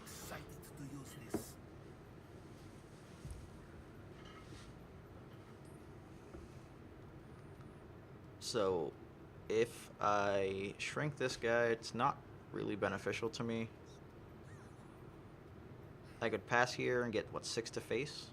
Excited to use this. So, if I shrink this guy, it's not really beneficial to me. I could pass here and get, what, 6 to face?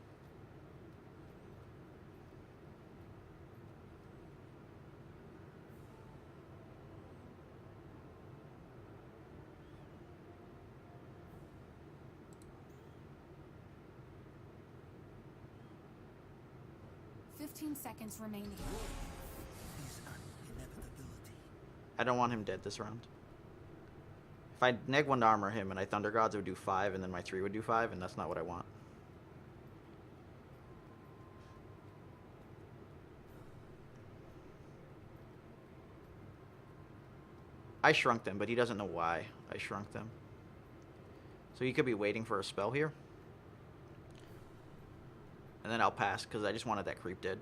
Seconds remaining. Is an inevitability. I don't want him dead this round. If I neg 1 to armor him and I Thunder Gods, it would do 5, and then my 3 would do 5, and that's not what I want. I shrunk them, but he doesn't know why I shrunk them. So he could be waiting for a spell here. And then I'll pass, because I just wanted that creep dead.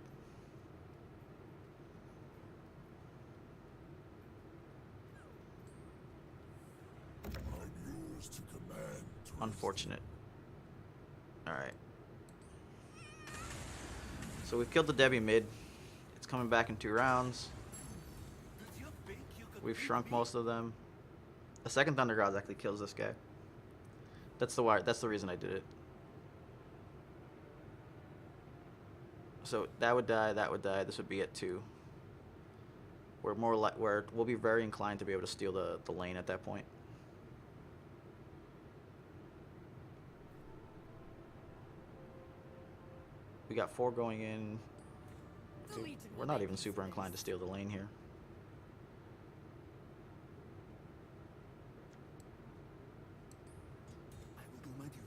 I'm yours to command. Unfortunate. Alright. So we've killed the Debbie mid. It's coming back in 2 rounds. Did you think you could We've beat shrunk me? most of them. The second Thunder Gods actually kills this guy. That's the reason I did it. So that would die, that would die. This would be at 2. Where we'll be very inclined to be able to steal the lane at that point. We got 4 going in. We're not even super inclined to steal the lane here. I will do my duty.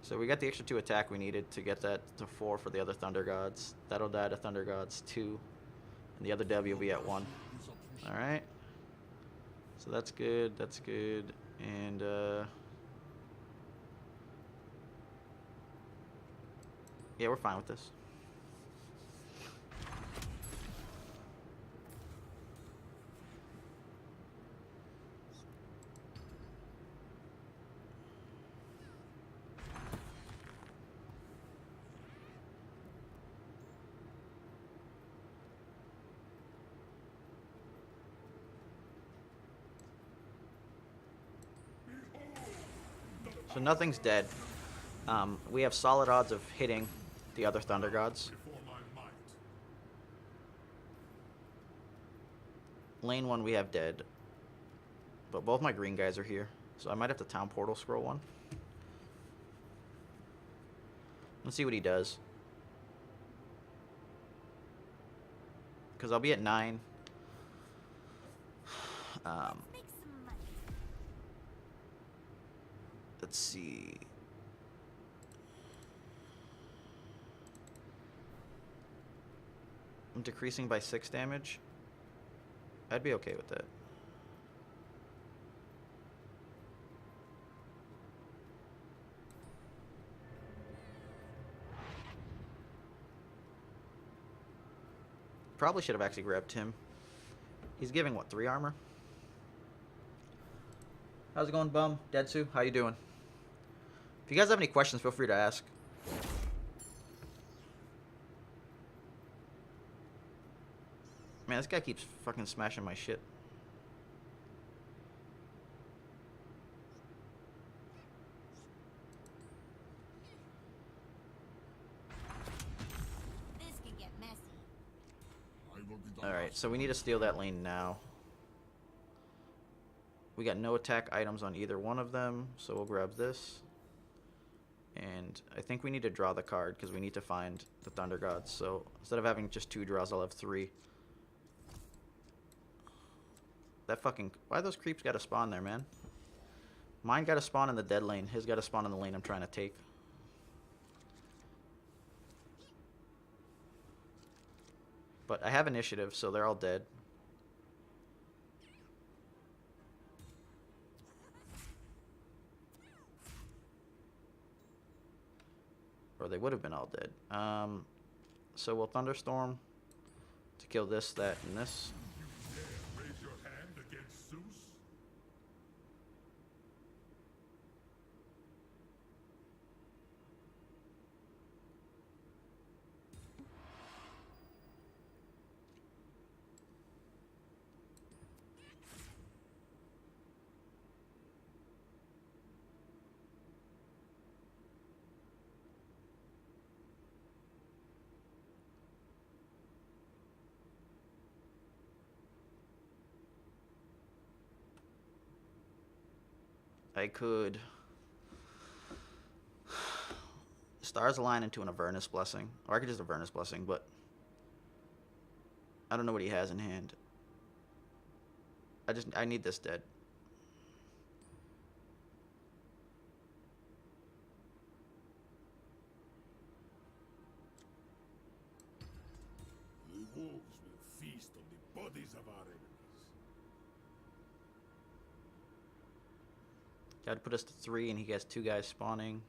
So we got the extra 2 attack we needed to get that to 4 for the other Thunder Gods. That'll die to Thunder Gods 2. And the other W will be at 1. Alright. So that's good, that's good. And yeah, we're fine with this. So nothing's dead. We have solid odds of hitting the other Thunder Gods. Before my might. Lane 1 we have dead. But both my green guys are here. So I might have to town portal scroll one. Let's see what he does. Because I'll be at 9. Make some money. Let's see. I'm decreasing by 6 damage. I'd be okay with that. Probably should have actually grabbed him. He's giving, what, 3 armor? How's it going, Bum? Deadsu, how you doing? If you guys have any questions, feel free to ask. Man, this guy keeps fucking smashing my shit. This could get messy. I will be the Alright, last so we need to steal that lane now. We got no attack items on either one of them, so we'll grab this. And I think we need to draw the card because we need to find the Thunder Gods. So instead of having just 2 draws, I'll have 3. That fucking... Why those creeps gotta spawn there, man? Mine gotta spawn in the dead lane. His gotta spawn in the lane I'm trying to take. But I have initiative, so they're all dead. Or they would have been all dead. So we'll Thunderstorm to kill this, that, and this. dare raise your hand against Zeus? I could Stars Align into an Avernus Blessing. Or I could just Avernus Blessing, but I don't know what he has in hand. I need this dead. The wolves will feast on the bodies of our enemies. Gotta put us to 3, and he has 2 guys spawning.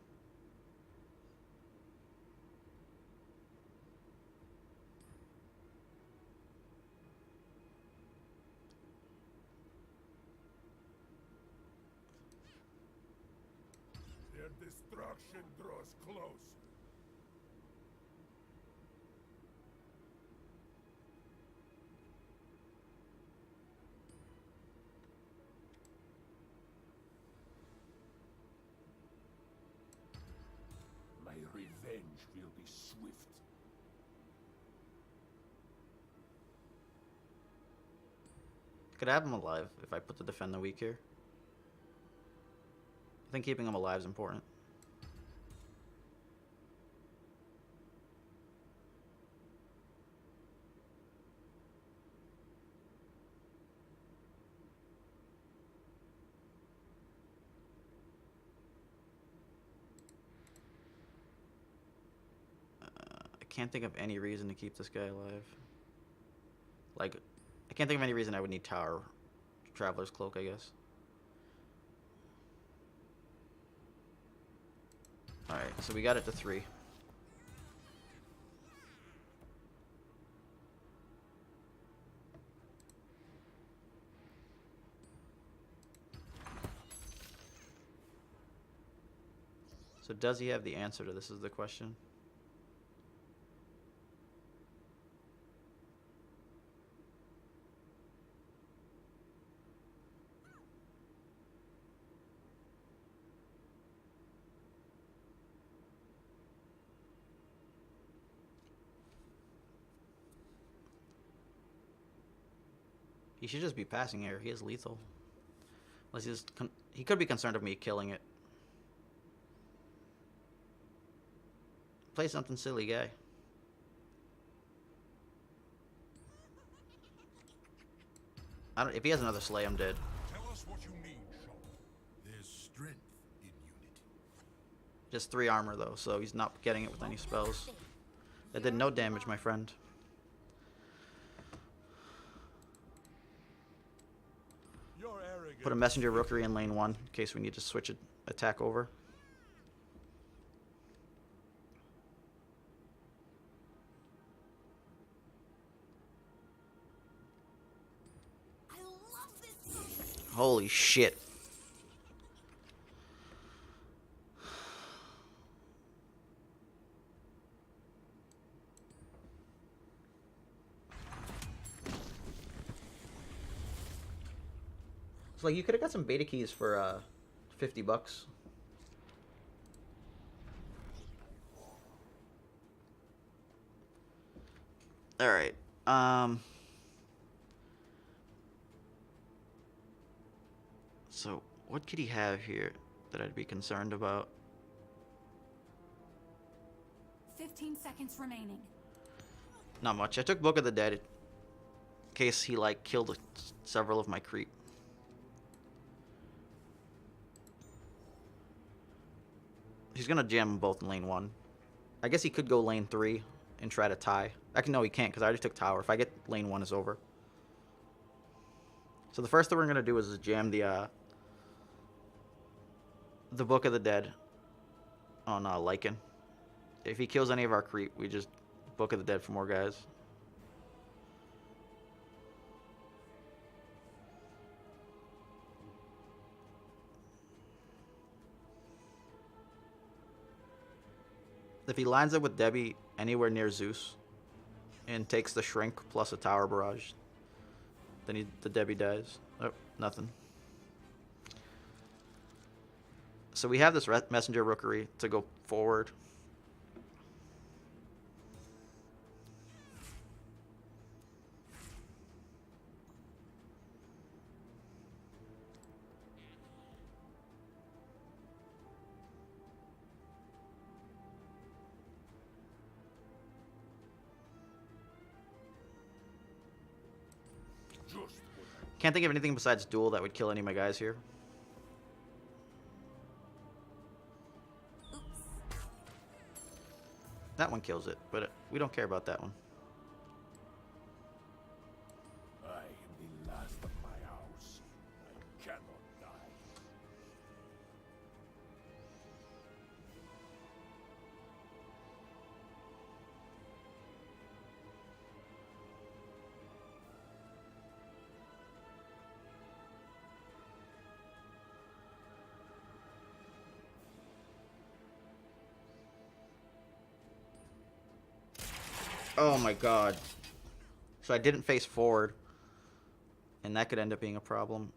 Their destruction draws closer. My revenge will be swift. Could I have him alive if I put the Defend the Weak here? I think keeping him alive is important. I can't think of any reason to keep this guy alive. Like, I can't think of any reason I would need Tower Traveler's Cloak, I guess. Alright, so we got it to 3. So does he have the answer to this is the question? He should just be passing here. He is lethal. Unless he could be concerned of me killing it. Play something silly, guy. If he has another Slay, I'm dead. Tell us what you need, Shaw. There's strength in unity. Just 3 armor though, so he's not getting it with any spells. That did no damage, my friend. Your arrogance. Put a messenger rookery in lane 1 in case we need to switch attack over. I love this song. Holy shit. It's like you could have got some beta keys for $50. All right. So what could he have here that I'd be concerned about? 15 seconds remaining. Not much. I took Book of the Dead in case he like killed several of my creep. He's gonna jam them both in lane 1. I guess he could go lane 3 and try to tie. No, he can't because I already took tower. If I get lane 1, it's over. So the first thing we're gonna do is jam the Book of the Dead on Lycan. If he kills any of our creep, we just Book of the Dead for more guys. If he lines up with Debbie anywhere near Zeus and takes the Shrink plus a Tower Barrage, then the Debbie dies. Oh, nothing. So we have this messenger rookery to go forward. Can't think of anything besides duel that would kill any of my guys here. Oops. That one kills it, but we don't care about that one. I am the last of my house. I cannot die. Oh my god. So I didn't face forward. And that could end up being a problem.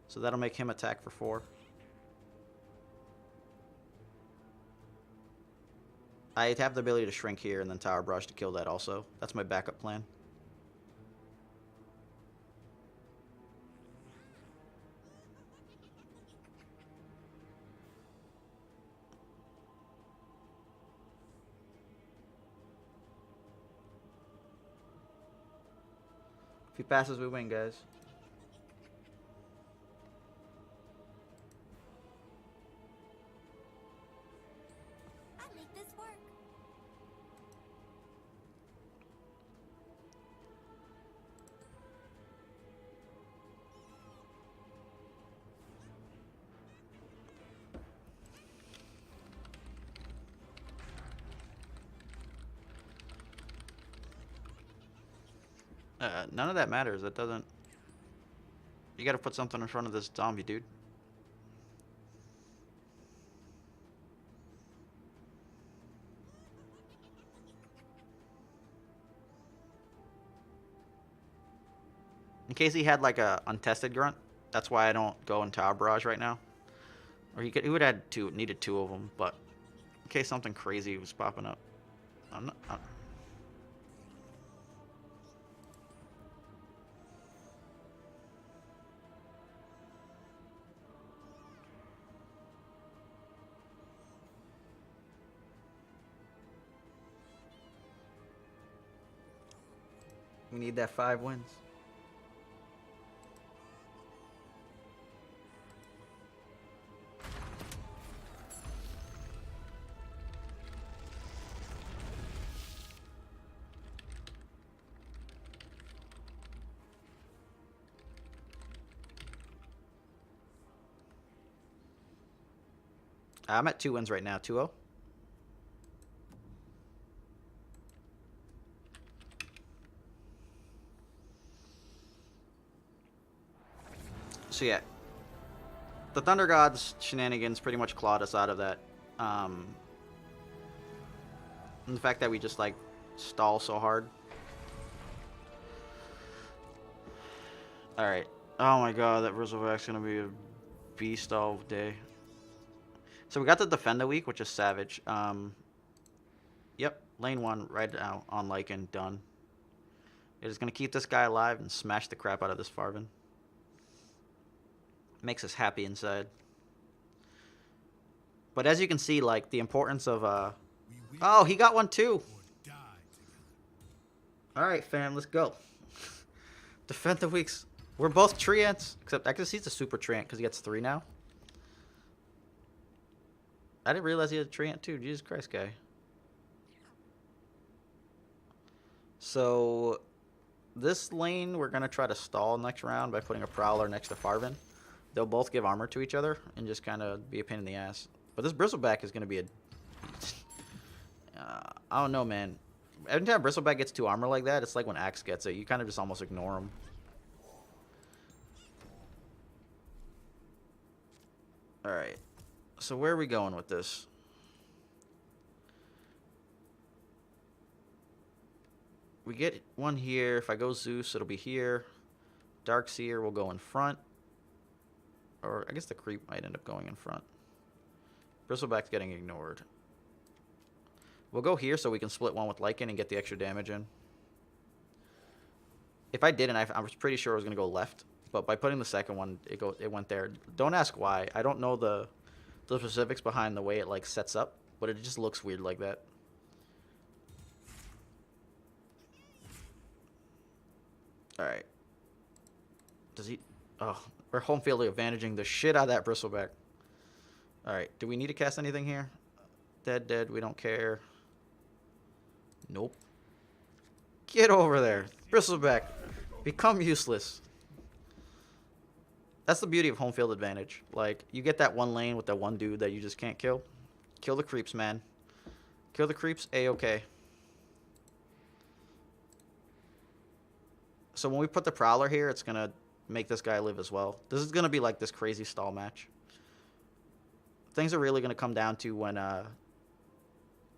So that'll make him attack for 4. I have the ability to shrink here and then Tower Barrage to kill that also. That's my backup plan. If he passes, we win, guys. I make this work. None of that matters. That doesn't... You gotta put something in front of this zombie, dude. In case he had like a untested grunt. That's why I don't go in Tower Barrage right now. Or he would have needed 2 of them, but in case something crazy was popping up. I'm not. We need that 5 wins. I'm at 2 wins right now, 2-0. So yeah, the Thunder Gods shenanigans pretty much clawed us out of that. And the fact that we just like stall so hard. All right. Oh my God, that Bristleback's gonna be a beast all day. So we got the Defender week, which is savage. Yep, lane 1 right now on Lycan, done. It is gonna keep this guy alive and smash the crap out of this Farvin. Makes us happy inside. But as you can see, like, the importance of, oh, he got one too! Alright, fam, let's go. Defend the weeks. We're both Treants, except I guess he's a super Treant because he gets 3 now. I didn't realize he had a Treant too. Jesus Christ, guy. So, this lane, we're going to try to stall next round by putting a Prowler next to Farvin. They'll both give armor to each other and just kind of be a pain in the ass. But this Bristleback is going to be a... I don't know, man. Every time Bristleback gets 2 armor like that, it's like when Axe gets it. You kind of just almost ignore him. Alright. So where are we going with this? We get one here. If I go Zeus, it'll be here. Darkseer will go in front. Or I guess the creep might end up going in front. Bristleback's getting ignored. We'll go here so we can split one with Lycan and get the extra damage in. If I didn't, I was pretty sure I was going to go left. But by putting the second one, it went there. Don't ask why. I don't know the specifics behind the way it like sets up, but it just looks weird like that. Alright. Does he... Oh, we're home field advantaging the shit out of that Bristleback. Alright, do we need to cast anything here? Dead, we don't care. Nope. Get over there. Bristleback. Become useless. That's the beauty of home field advantage. Like, you get that one lane with that one dude that you just can't kill. Kill the creeps, man. Kill the creeps, A-okay. So when we put the Prowler here, it's going to make this guy live as well. This is going to be like this crazy stall match. Things are really going to come down to when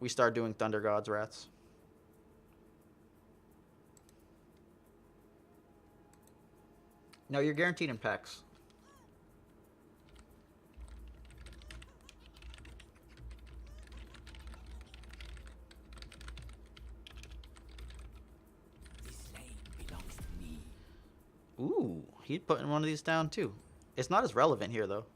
we start doing Thunder Gods Wraths. No, you're guaranteed in packs. Ooh, he'd put one of these down too. It's not as relevant here though.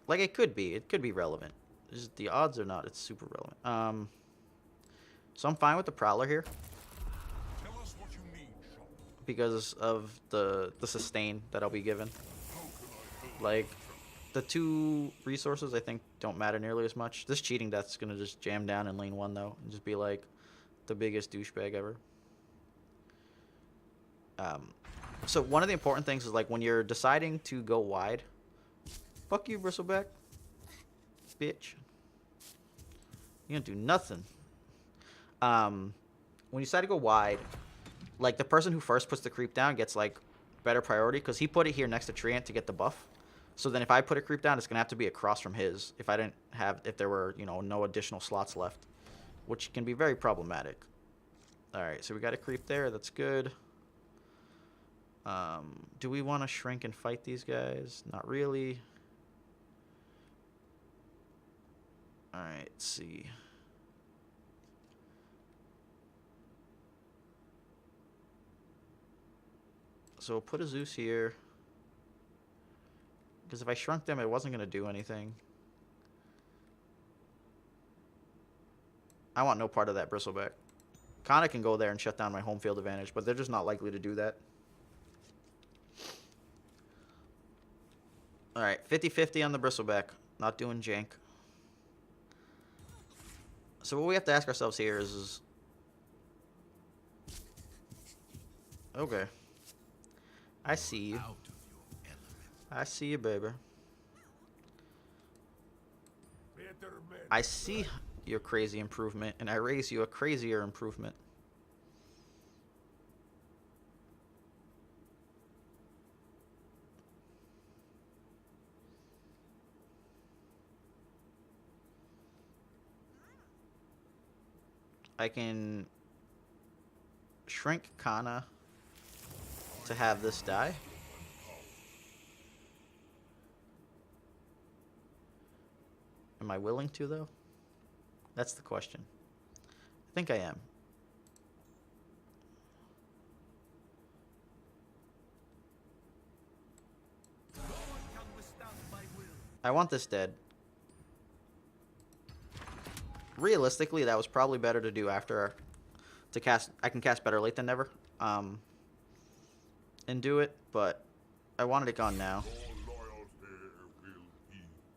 Like it could be. It could be relevant. Just the odds are not. It's super relevant. So I'm fine with the Prowler here. Tell us what you need, Sean. Because of the sustain that I'll be given. Like the 2 resources I think don't matter nearly as much. This cheating death's gonna just jam down in lane 1 though and just be like the biggest douchebag ever. So one of the important things is like when you're deciding to go wide, fuck you, Bristleback, bitch. You don't do nothing. When you decide to go wide, like the person who first puts the creep down gets like better priority because he put it here next to Treant to get the buff. So then if I put a creep down, it's gonna have to be across from his. If there were no additional slots left, which can be very problematic. All right, so we got a creep there. That's good. Do we want to shrink and fight these guys? Not really. Alright, let's see. So we'll put a Zeus here. Because if I shrunk them, it wasn't going to do anything. I want no part of that Bristleback. Kana can go there and shut down my home field advantage, but they're just not likely to do that. Alright, 50-50 on the Bristleback. Not doing jank. So what we have to ask ourselves here is okay. I see you. Out of your element. I see you, baby. Better men. I see your crazy improvement, and I raise you a crazier improvement. I can shrink Kana to have this die. Am I willing to, though? That's the question. I think I am. I want this dead. Realistically, that was probably better to do after to cast. I can cast better late than never, and do it. But I wanted it gone now.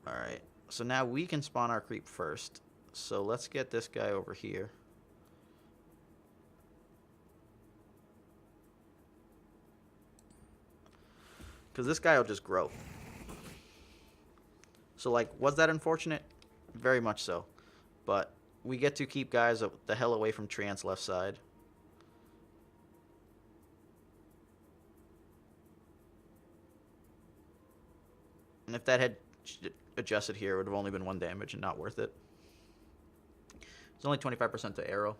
All right. So now we can spawn our creep first. So let's get this guy over here. Because this guy will just grow. So, like, was that unfortunate? Very much so. But we get to keep guys the hell away from Treant's left side. And if that had adjusted here, it would have only been 1 damage and not worth it. It's only 25% to arrow.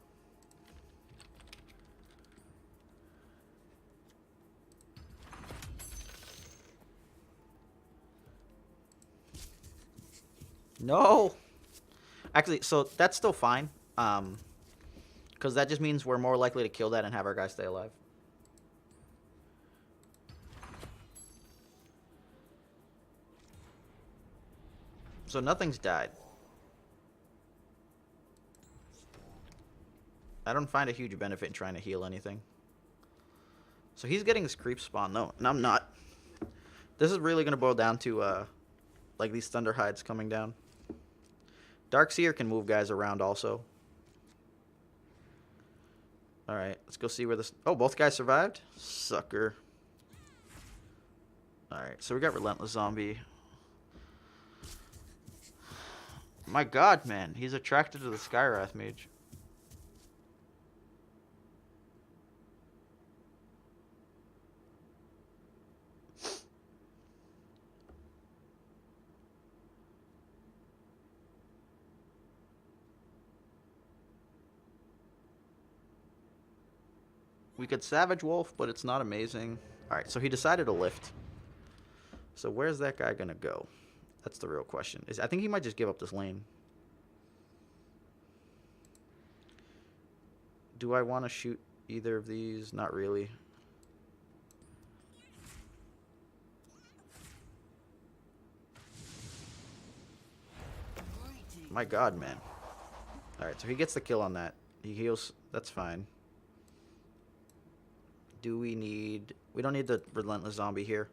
No! Actually, so that's still fine. Because that just means we're more likely to kill that and have our guy stay alive. So nothing's died. I don't find a huge benefit in trying to heal anything. So he's getting his creep spawn, though, and I'm not. This is really going to boil down to, like, these Thunder Hides coming down. Darkseer can move guys around also. Alright, let's go see where this... Oh, both guys survived? Sucker. Alright, so we got Relentless Zombie. My god, man. He's attracted to the Skywrath Mage. We could Savage Wolf, but it's not amazing. Alright, so he decided to lift. So where's that guy gonna go? That's the real question. I think he might just give up this lane. Do I want to shoot either of these? Not really. My god, man. Alright, so he gets the kill on that. He heals. That's fine. Do we need... We don't need the Relentless Zombie here.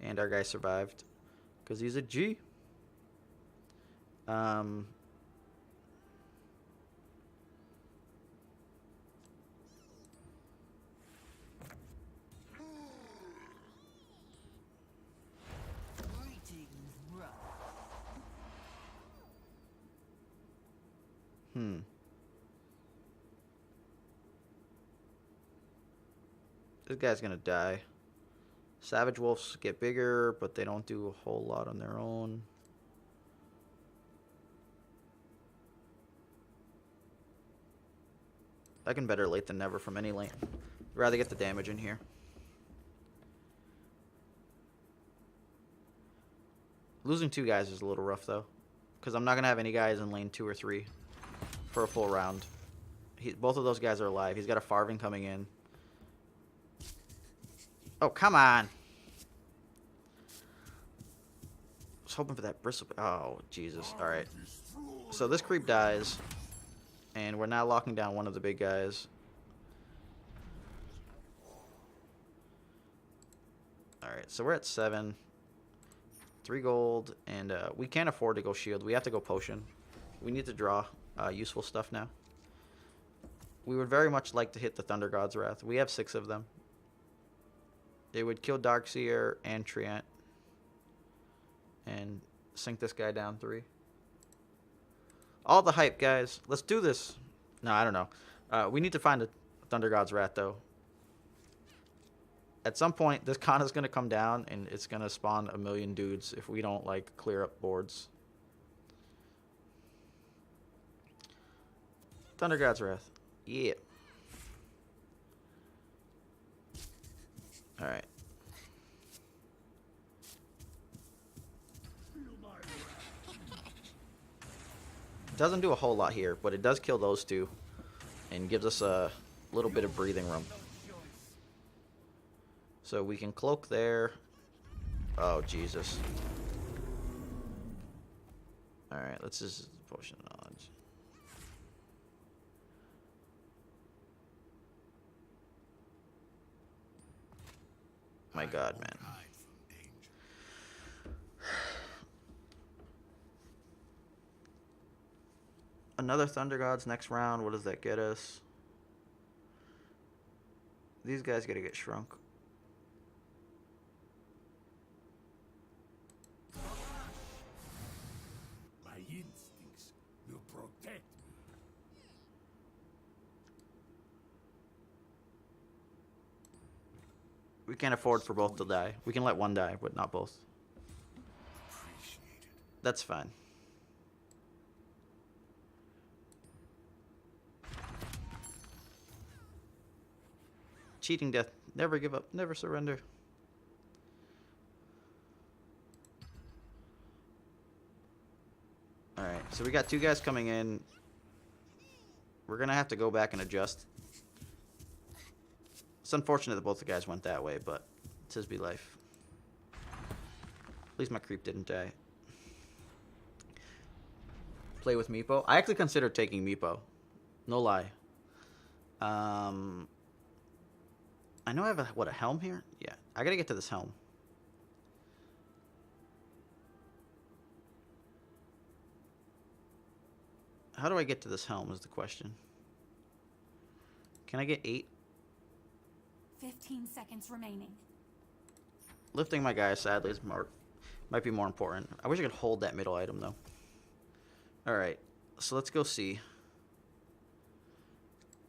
And our guy survived. Because he's a G. This guy's gonna die. Savage Wolves get bigger, but they don't do a whole lot on their own. I can better late than never from any lane. Rather get the damage in here. Losing 2 guys is a little rough though, because I'm not gonna have any guys in lane 2 or 3 for a full round. Both of those guys are alive. He's got a Farving coming in. Oh, come on! I was hoping for that bristle. Oh, Jesus. Alright. So this creep dies, and we're now locking down one of the big guys. Alright, so we're at 7. 3 gold, and we can't afford to go shield. We have to go potion. We need to draw useful stuff now. We would very much like to hit the Thunder God's Wrath. We have 6 of them. They would kill Darkseer and Treant. And sink this guy down 3. All the hype, guys. Let's do this. No, I don't know. We need to find a Thunder God's Wrath, though. At some point, this con is going to come down, and it's going to spawn a million dudes if we don't, like, clear up boards. Thunder God's Wrath. Yeah. Alright. Doesn't do a whole lot here, but it does kill those 2 and gives us a little bit of breathing room. So we can cloak there. Oh, Jesus. Alright, let's just potion of knowledge. My God, man. Hide from danger. Another Thunder Gods next round. What does that get us? These guys gotta get shrunk. My instincts will protect me. We can't afford for both to die. We can let one die, but not both. Appreciate it. That's fine. Cheating death. Never give up. Never surrender. Alright, so we got 2 guys coming in. We're going to have to go back and adjust. It's unfortunate that both the guys went that way, but it's his be life. At least my creep didn't die. Play with Meepo. I actually considered taking Meepo. No lie. I know I have a helm here? Yeah, I gotta get to this helm. How do I get to this helm is the question. Can I get 8? 15 seconds remaining. Lifting my guy, sadly, is might be more important. I wish I could hold that middle item, though. Alright, so let's go see.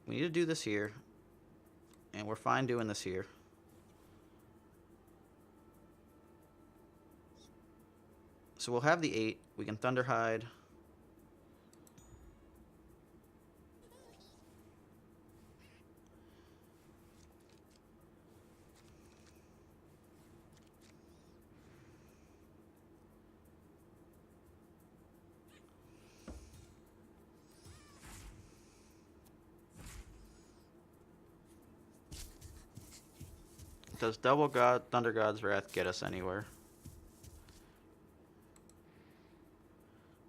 We need to do this here. And we're fine doing this here. So we'll have the 8. We can Thunder Hide. Does Thunder God's Wrath get us anywhere?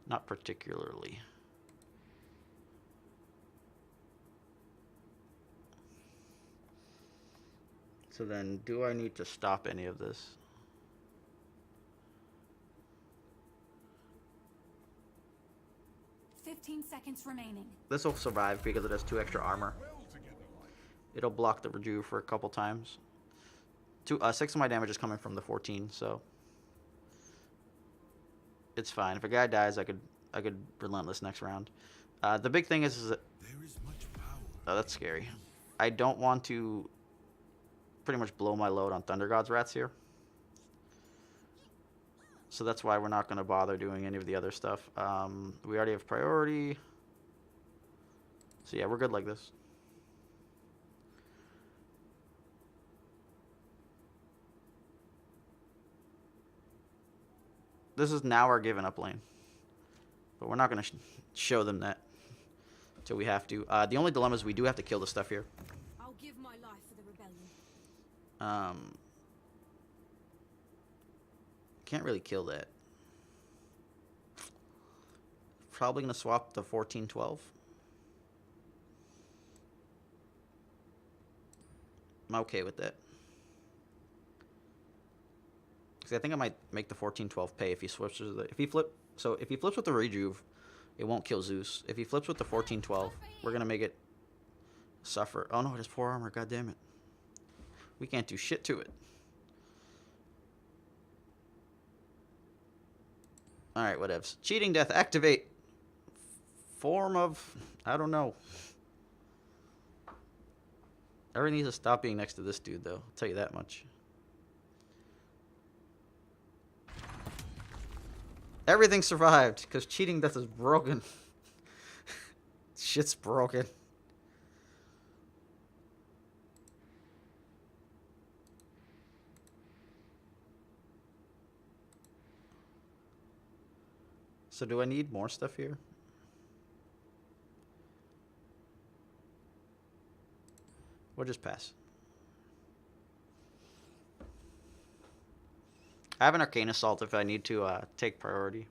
Not particularly. So then, do I need to stop any of this? Fifteen seconds remaining. This will survive because it has 2 extra armor. It'll block the rejuve for a couple times. 6 of my damage is coming from the 14, so it's fine. If a guy dies, I could relentless next round. The big thing is that There is much power. oh, that's scary. I don't want to pretty much blow my load on Thunder God's Wraths here. So that's why we're not going to bother doing any of the other stuff. We already have priority. So yeah, we're good like this. This is now our giving up lane. But we're not going to show them that until we have to. The only dilemma is we do have to kill the stuff here. I'll give my life for the rebellion. Can't really kill that. Probably going to swap the 14-12. I'm okay with that. Because I think I might make the 14-12 pay if he switches with if he flips with the rejuve, it won't kill Zeus. If he flips with the 14-12, we're gonna make it suffer. Oh no, it has 4 armor, god damn it. We can't do shit to it. Alright, whatevs. Cheating death, activate. Form of I don't know. Everything needs to stop being next to this dude, though. I'll tell you that much. Everything survived, because cheating death is broken. Shit's broken. So do I need more stuff here? We'll just pass. I have an Arcane Assault if I need to take priority.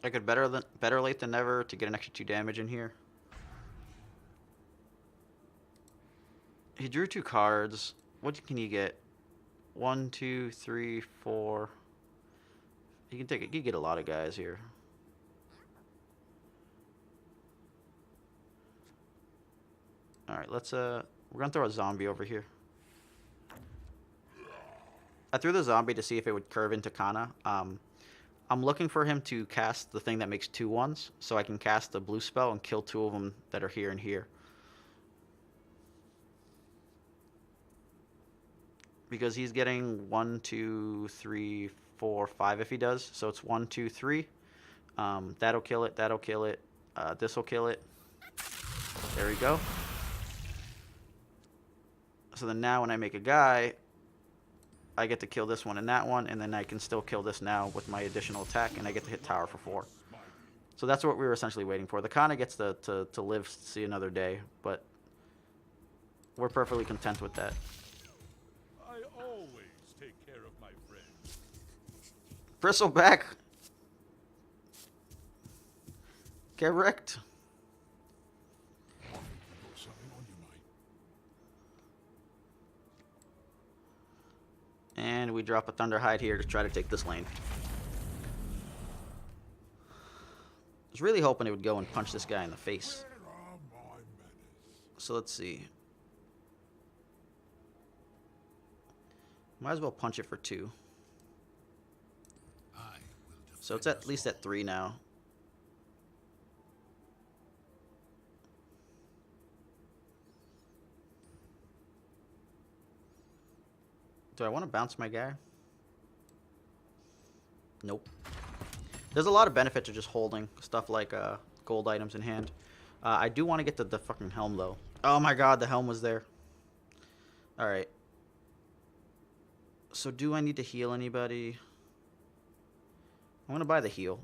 I could better late than never to get an extra 2 damage in here. He drew 2 cards. What can you get? 1, 2, 3, 4. You can take it. You get a lot of guys here. All right, let's we're gonna throw a zombie over here. I threw the zombie to see if it would curve into Kana. I'm looking for him to cast the thing that makes 2 1s, so I can cast the blue spell and kill 2 of them that are here and here. Because he's getting 1, 2, 3, 4, 5 if he does. So it's 1, 2, 3. That'll kill it. That'll kill it. This'll kill it. There we go. So then now when I make a guy, I get to kill this one and that one, and then I can still kill this now with my additional attack, and I get to hit tower for 4. So that's what we were essentially waiting for. The Kana gets to live to see another day, but we're perfectly content with that. I always take care of my friends. Bristleback. Correct. Something on your mind. And we drop a Thunderhide here to try to take this lane. I was really hoping it would go and punch this guy in the face. Where are my manners? So let's see. Might as well punch it for 2. I will So it's defend at least us at 3 now. Do I want to bounce my guy? Nope. There's a lot of benefit to just holding stuff like gold items in hand. I do want to get the fucking helm, though. Oh my god, the helm was there. Alright. So do I need to heal anybody? I'm going to buy the heal.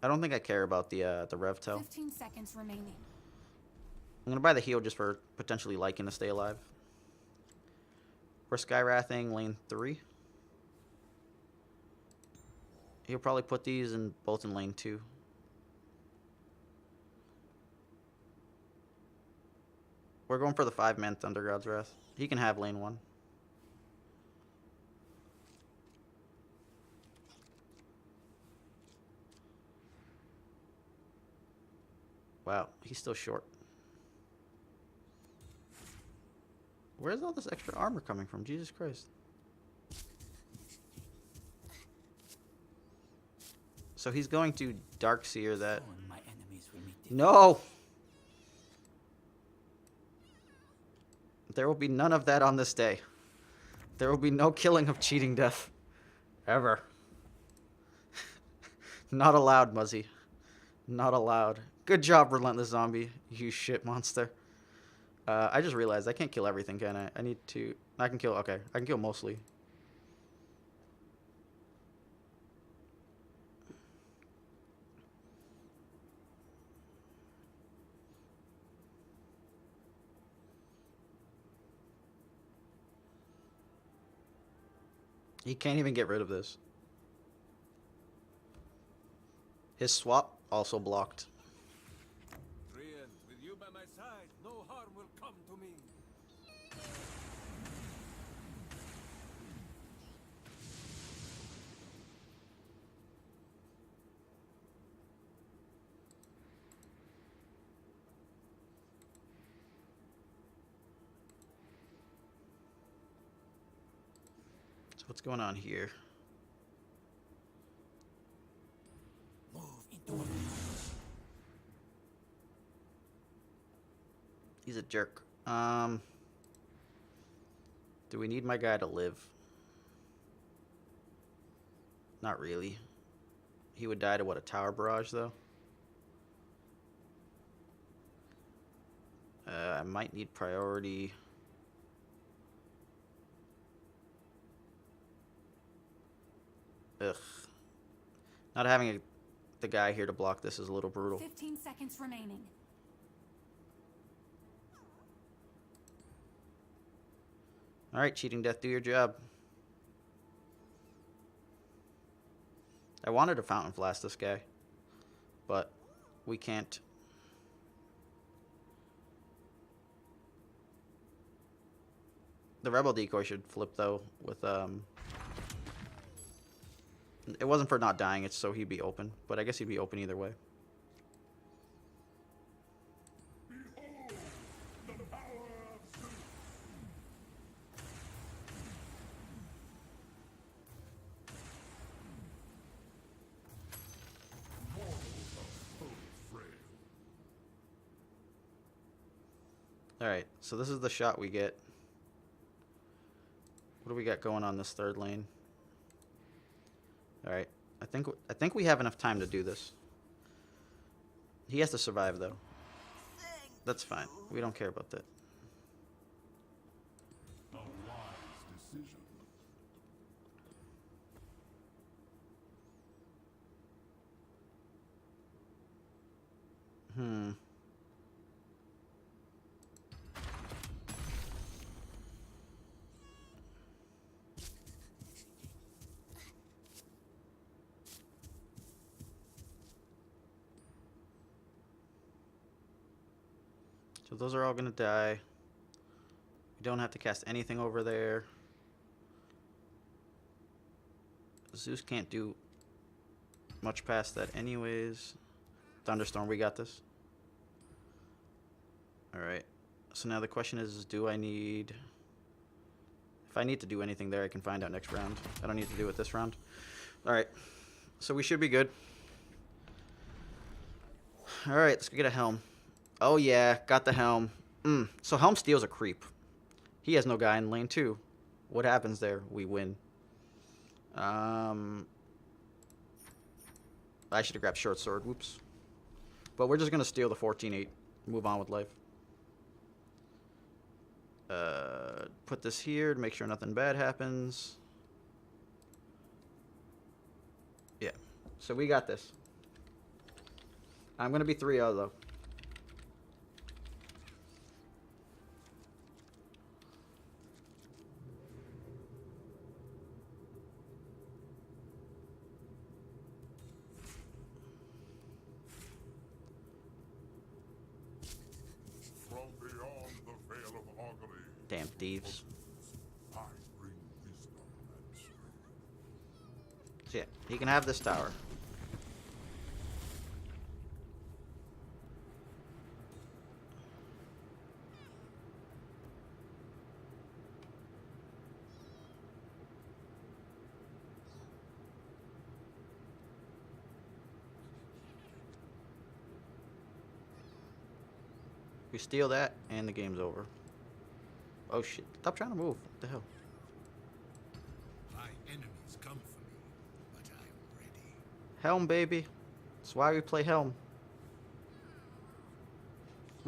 I don't think I care about the Revtel. 15 seconds remaining. I'm going to buy the heal just for potentially liking to stay alive. We're Skywrathing lane 3. He'll probably put these in both in lane 2. We're going for the 5-man Thunder God's Wrath. He can have lane 1. Wow, he's still short. Where's all this extra armor coming from? Jesus Christ. So he's going to Darkseer that... My enemies will meet No! There will be none of that on this day. There will be no killing of cheating death. Ever. Not allowed, Muzzy. Not allowed. Good job, Relentless Zombie. You shit monster. I just realized I can't kill everything, can I? I need to... I can kill... Okay, I can kill mostly. He can't even get rid of this. His swap also blocked. Treant, with you by my side, no harm will come to me. So what's going on here? Move into a He's a jerk. Do we need my guy to live? Not really. He would die to what, a tower barrage though? I might need priority. Ugh. Not having the guy here to block this is a little brutal. 15 seconds remaining. Alright, Cheating Death, do your job. I wanted to Fountain Blast this guy, but we can't. The Rebel Decoy should flip, though, with, It wasn't for not dying, it's so he'd be open, but I guess he'd be open either way. Alright, so this is the shot we get. What do we got going on this third lane? Alright, I think we have enough time to do this. He has to survive though. That's fine. We don't care about that. a wise decision. So those are all gonna die. We don't have to cast anything over there. Zeus can't do much past that anyways. Thunderstorm, we got this. Alright. So now the question is, do I need... If I need to do anything there, I can find out next round. I don't need to do it this round. Alright. So we should be good. Alright, let's go get a Helm. Oh yeah, got the Helm. So Helm steals a creep. He has no guy in lane 2. What happens there? We win. I should have grabbed Short Sword. Whoops. But we're just going to steal the 14-8. Move on with life. Put this here to make sure nothing bad happens. Yeah. So we got this. I'm going to be 3-0 though. From beyond the veil of augury, Damn thieves. I bring wisdom and strength. So yeah, he can have this tower. We steal that, and the game's over. Oh shit. Stop trying to move. What the hell? My enemies come for me, but I'm ready. Helm, baby. That's why we play Helm.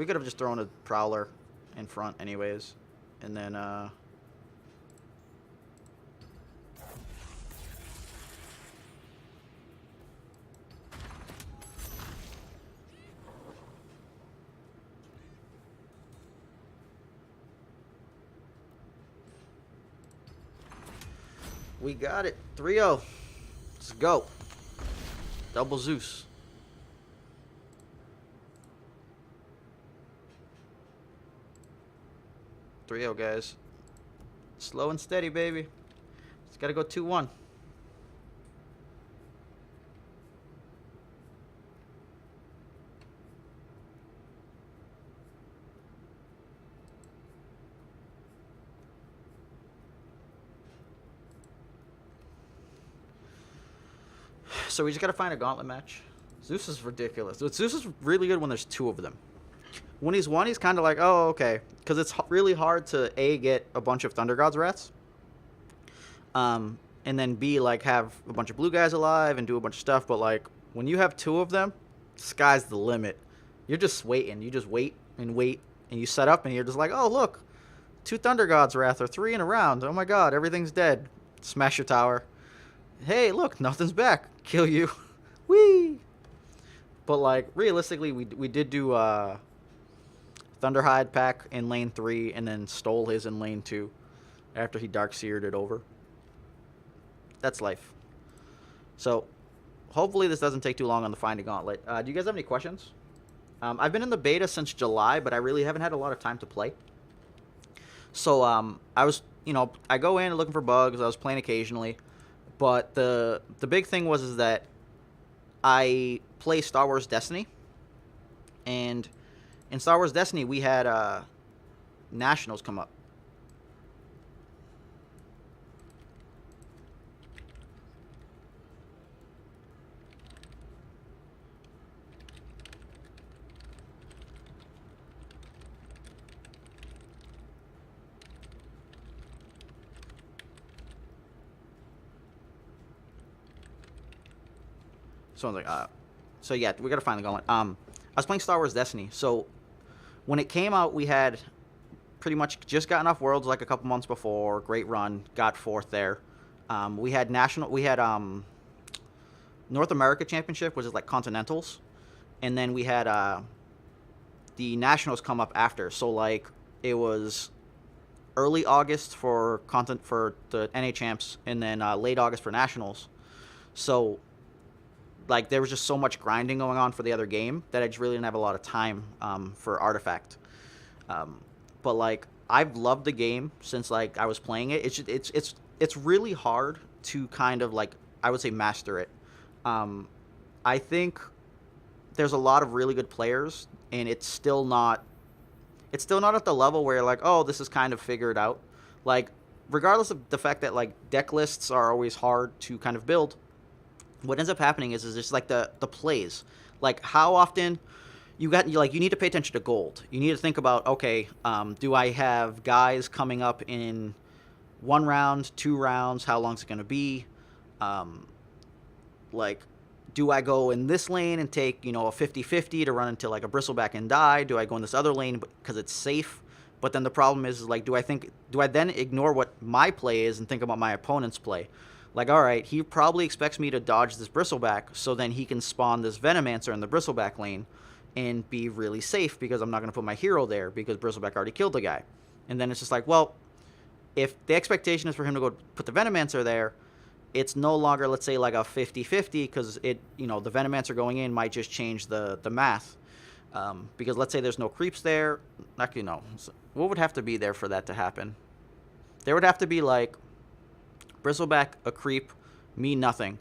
We could have just thrown a Prowler in front anyways. And then, we got it. 3-0. Let's go. Double Zeus. 3-0, guys. Slow and steady, baby. It's got to go 2-1. So we just got to find a gauntlet match. Zeus is ridiculous. Zeus is really good when there's two of them. When he's one, he's kind of like, oh, okay. Because it's really hard to, A, get a bunch of Thunder Gods rats. And then, B, like, have a bunch of blue guys alive and do a bunch of stuff. But, like, when you have two of them, sky's the limit. You're just waiting. You just wait and wait. And you set up and you're just like, oh, look. 2 Thunder Gods wrath or 3 in a round. Oh, my God. Everything's dead. Smash your tower. Hey, look. Nothing's back. Kill you. Whee! But, like, realistically, we did do Thunderhide pack in lane 3 and then stole his in lane 2 after he Darkseered it over. That's life. So, hopefully this doesn't take too long on the Find a Gauntlet. Do you guys have any questions? I've been in the beta since July, but I really haven't had a lot of time to play. So, I was, I go in looking for bugs. I was playing occasionally. But the big thing was that I play Star Wars Destiny. And in Star Wars Destiny, we had Nationals come up. So I was like, so yeah, we gotta find the gauntlet. I was playing Star Wars Destiny, so when it came out, we had pretty much just gotten off Worlds like a couple months before. Great run, got 4th there. We had North America Championship, which is like Continentals, and then we had the Nationals come up after. So like it was early August for the NA Champs, and then late August for Nationals. So like there was just so much grinding going on for the other game that I just really didn't have a lot of time for Artifact. But like I've loved the game since like I was playing it. It's really hard to kind of like, I would say, master it. I think there's a lot of really good players, and it's still not at the level where you're like, oh, this is kind of figured out. Like regardless of the fact that like deck lists are always hard to kind of build, what ends up happening is just like the plays. Like how often you need to pay attention to gold. You need to think about, okay, do I have guys coming up in 1 round, 2 rounds? How long is it going to be? Like, do I go in this lane and take, a 50-50 to run into like a Bristleback and die? Do I go in this other lane because it's safe? But then the problem is like, do I then ignore what my play is and think about my opponent's play? Like, all right, he probably expects me to dodge this Bristleback, so then he can spawn this Venomancer in the Bristleback lane and be really safe because I'm not going to put my hero there because Bristleback already killed the guy. And then it's just like, well, if the expectation is for him to go put the Venomancer there, it's no longer, let's say, like a 50-50 because the Venomancer going in might just change the math. Because let's say there's no creeps there. Actually, no. What would have to be there for that to happen? There would have to be like Bristleback, a creep, me nothing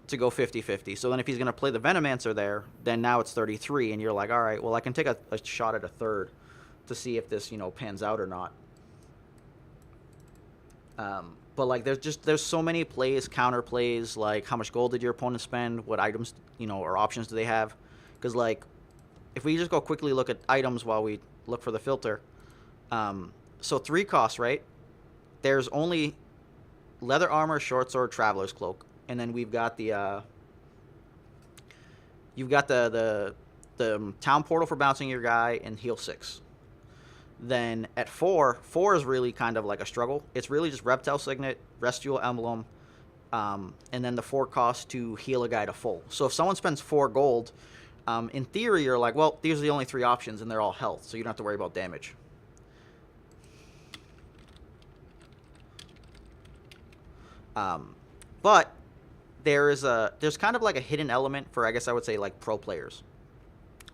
to go 50-50. So then if he's going to play the Venomancer there, then now it's 33, and you're like, all right, well, I can take a shot at a 3rd to see if this, pans out or not. But like there's so many plays, counter plays, like how much gold did your opponent spend, what items, or options do they have? Because like if we just go quickly look at items while we look for the filter. So 3 costs, right? There's only leather armor, short sword, traveler's cloak, and then we've got the the town portal for bouncing your guy, and heal 6. Then at 4 is really kind of like a struggle. It's really just Reptile Signet, Restual Emblem, and then the 4 cost to heal a guy to full. So if someone spends 4 gold, in theory you're like, well, these are the only 3 options, and they're all health, so you don't have to worry about damage. But there's kind of like a hidden element for, I guess I would say, like pro players.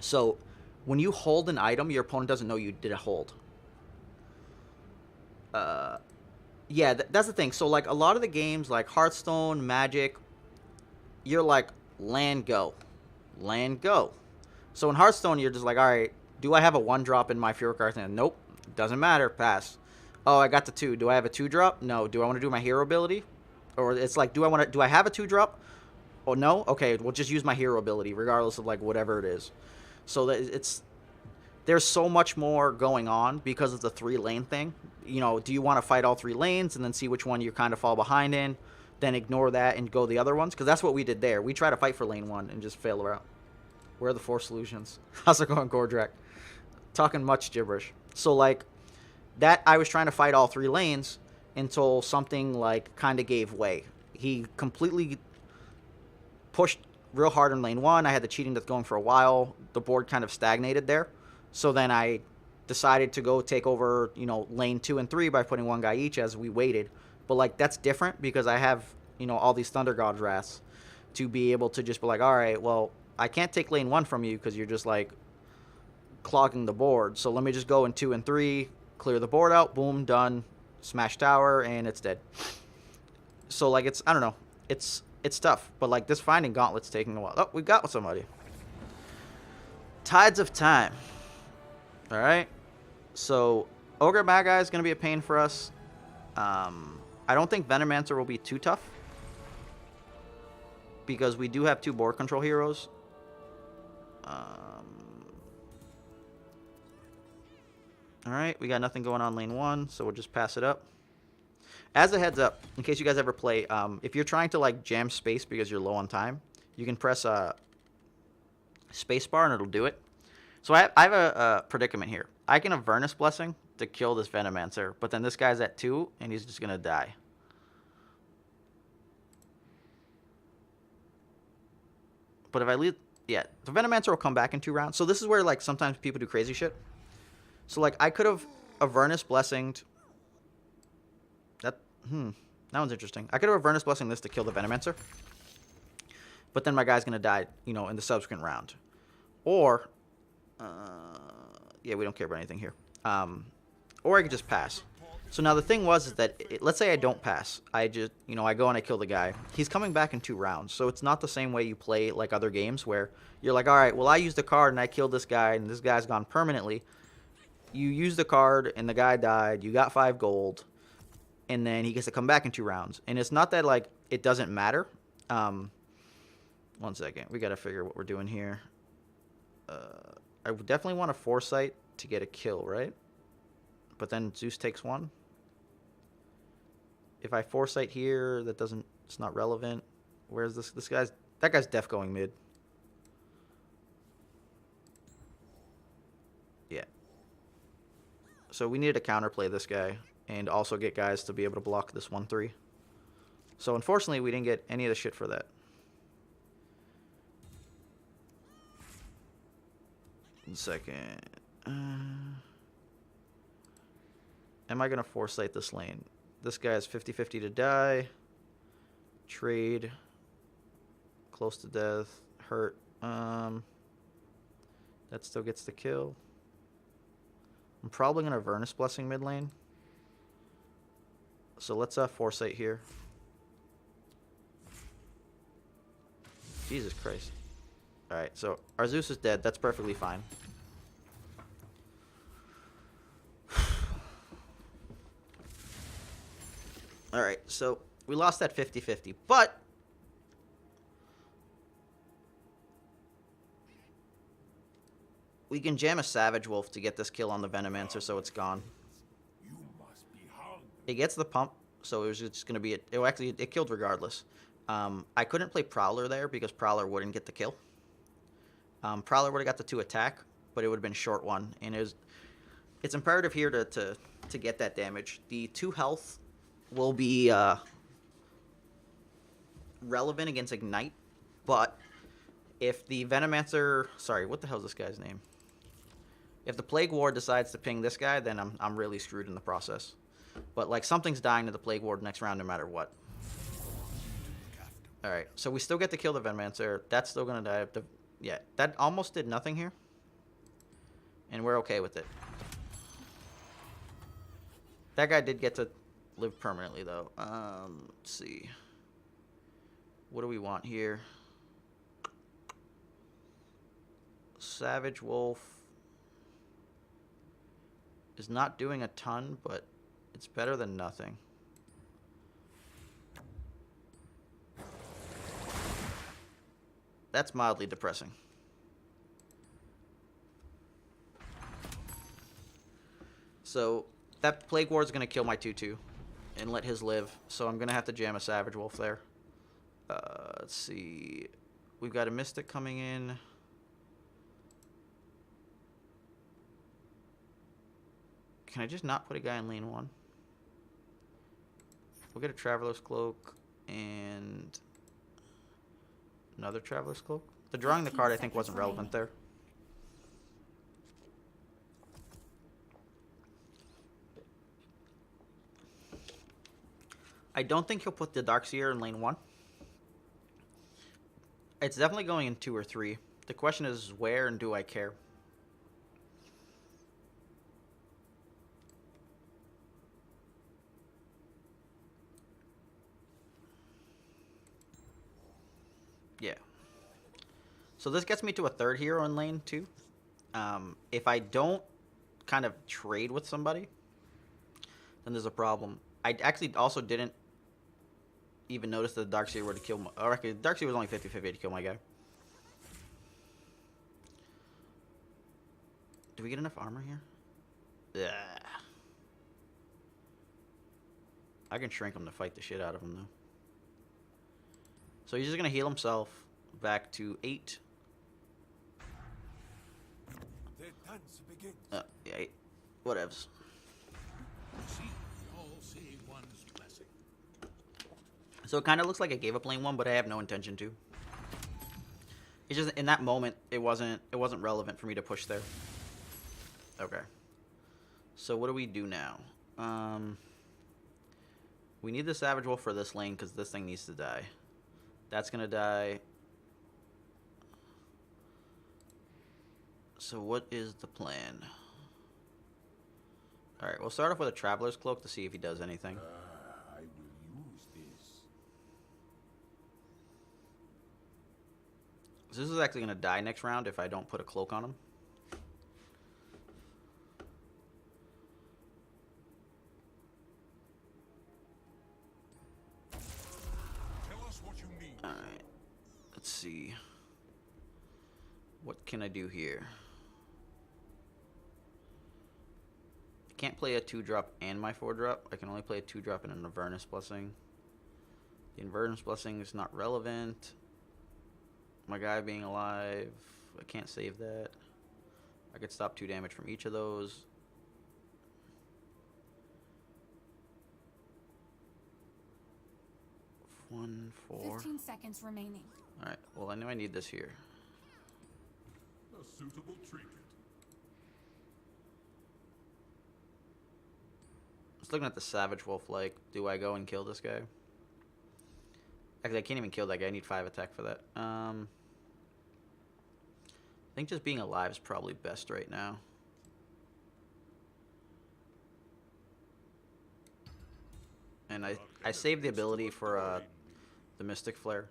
So when you hold an item, your opponent doesn't know you did a hold. Yeah, that's the thing. So like a lot of the games like Hearthstone, Magic, you're like land go. Land go. So in Hearthstone, you're just like, all right, do I have a 1-drop in my Fury card? Nope. Doesn't matter. Pass. Oh, I got the 2. Do I have a 2-drop? No. Do I want to do my hero ability? Or it's like, do I have a 2-drop? Oh, no? Okay, we'll just use my hero ability, regardless of, like, whatever it is. So that there's so much more going on because of the 3-lane thing. You know, do you want to fight all 3 lanes and then see which one you kind of fall behind in, then ignore that and go the other ones? Because that's what we did there. We try to fight for lane 1 and just fail her out. Where are the 4 solutions? How's it going, Gordrak? Talking much gibberish. So, like, that I was trying to fight all 3 lanes until something like kind of gave way. He completely pushed real hard in lane 1. I had the cheating death going for a while. The board kind of stagnated there. So then I decided to go take over, you know, lane 2 and 3 by putting 1 guy each as we waited. But like that's different because I have, you know, all these Thunder God Wraths to be able to just be like, all right, well, I can't take lane 1 from you because you're just like clogging the board. So let me just go in 2 and 3, clear the board out, boom, done. Smash tower, and it's dead. So, like, I don't know. It's tough. But, like, this finding Gauntlet's taking a while. Oh, we got somebody. Tides of Time. Alright. So, Ogre Magi is going to be a pain for us. I don't think Venomancer will be too tough. Because we do have 2 board control heroes. Alright, we got nothing going on lane 1, so we'll just pass it up. As a heads up, in case you guys ever play, if you're trying to like jam space because you're low on time, you can press space bar and it'll do it. So I have a predicament here. I can Avernus Blessing to kill this Venomancer, but then this guy's at 2 and he's just going to die. But if I leave... Yeah, the Venomancer will come back in 2 rounds. So this is where like sometimes people do crazy shit. So, like, I could have Avernus Blessinged... That one's interesting. I could have Avernus Blessing this to kill the Venomancer. But then my guy's going to die, you know, in the subsequent round. Or... yeah, we don't care about anything here. Or I could just pass. So now the thing was is that, let's say I don't pass. I just, you know, I go and I kill the guy. He's coming back in 2 rounds. So it's not the same way you play, like, other games where you're like, all right, well, I used the card and I killed this guy and this guy's gone permanently. You use the card, and the guy died. You got 5 gold, and then he gets to come back in 2 rounds. And it's not that, like, it doesn't matter. 1 second. We got to figure what we're doing here. I would definitely want a Foresight to get a kill, right? But then Zeus takes 1. If I Foresight here, that doesn't... It's not relevant. Where's this? This guy's... That guy's def going mid. Yeah. So we needed to counterplay this guy and also get guys to be able to block this 1-3. So unfortunately, we didn't get any of the shit for that. 1 second. Am I going to Foresight this lane? This guy is 50-50 to die. Trade. Close to death. Hurt. That still gets the kill. I'm probably going to Avernus Blessing mid lane. So let's Foresight here. Jesus Christ. Alright, so our Zeus is dead. That's perfectly fine. Alright, so we lost that 50-50, but we can jam a Savage Wolf to get this kill on the Venomancer so it's gone. You must be hungry. It gets the pump, so it was just going to be... It killed regardless. I couldn't play Prowler there because Prowler wouldn't get the kill. Prowler would have got the 2 attack, but it would have been short 1. And it's imperative here to get that damage. The 2 health will be relevant against Ignite, but if the Venomancer... Sorry, what the hell's this guy's name? If the Plague Ward decides to ping this guy, then I'm really screwed in the process. But, like, something's dying to the Plague Ward next round no matter what. Alright, so we still get to kill the Venomancer. That's still going to die. Yeah, that almost did nothing here. And we're okay with it. That guy did get to live permanently, though. Let's see. What do we want here? Savage Wolf is not doing a ton, but it's better than nothing. That's mildly depressing. So that Plague Ward is going to kill my 2/2 and let his live. So I'm going to have to jam a Savage Wolf there. Let's see. We've got a Mystic coming in. Can I just not put a guy in lane 1? We'll get a Traveler's Cloak and another Traveler's Cloak. The drawing the card I think wasn't relevant there. I don't think he'll put the Darkseer in lane 1. It's definitely going in 2 or 3. The question is where and do I care? Yeah. So this gets me to a 3rd hero in lane 2. If I don't kind of trade with somebody, then there's a problem. I actually also didn't even notice that the Darkseer were to kill my... I reckon Darkseer was only 50-50 to kill my guy. Do we get enough armor here? Yeah. I can shrink him to fight the shit out of him, though. So he's just going to heal himself back to 8. The dance begins. Yeah, 8. Whatevs. See, we all say one's blessing. So it kind of looks like I gave up lane 1, but I have no intention to. It's just in that moment, it wasn't relevant for me to push there. Okay. So what do we do now? We need the Savage Wolf for this lane because this thing needs to die. That's gonna die. So what is the plan? Alright, we'll start off with a Traveler's Cloak to see if he does anything. I will use this. So this is actually gonna die next round if I don't put a cloak on him. Tell us what you need. Alright. Let's see. What can I do here? I can't play a 2-drop and my 4-drop. I can only play a 2-drop and an Avernus Blessing. The Avernus Blessing is not relevant. My guy being alive, I can't save that. I could stop 2 damage from each of those. One, 4. 15 seconds remaining. Alright, well I know I need this here. A suitable trinket. Just looking at the Savage Wolf, like, do I go and kill this guy? Actually, I can't even kill that guy. I need 5 attack for that. I think just being alive is probably best right now. And I saved the ability for the Mystic Flare.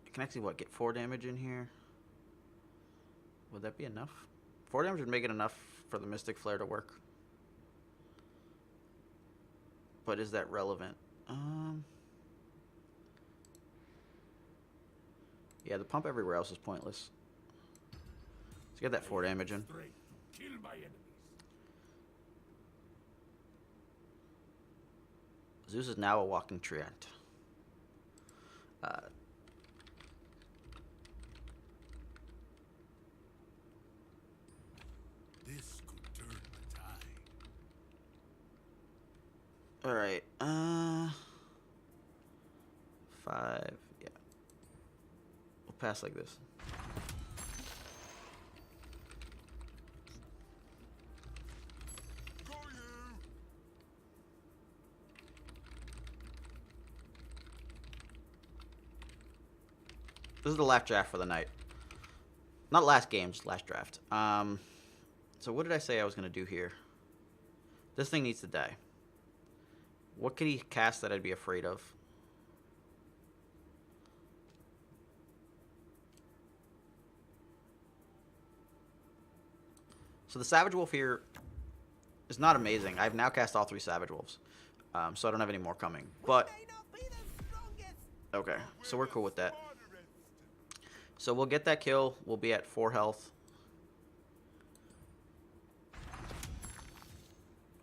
I can actually, what, get 4 damage in here? Would that be enough? 4 damage would make it enough for the Mystic Flare to work. But is that relevant? Yeah, the pump everywhere else is pointless. Let's get that 4 damage in. Strength to kill my enemies. Zeus is now a walking treant. This could turn the tide. All right. 5. Yeah. We'll pass like this. Go you! This is the last draft for the night. Not last game, just last draft. So what did I say I was gonna do here? This thing needs to die. What could he cast that I'd be afraid of? So the Savage Wolf here is not amazing. I've now cast all 3 Savage Wolves. So I don't have any more coming. But, okay, so we're cool with that. So we'll get that kill. We'll be at 4 health.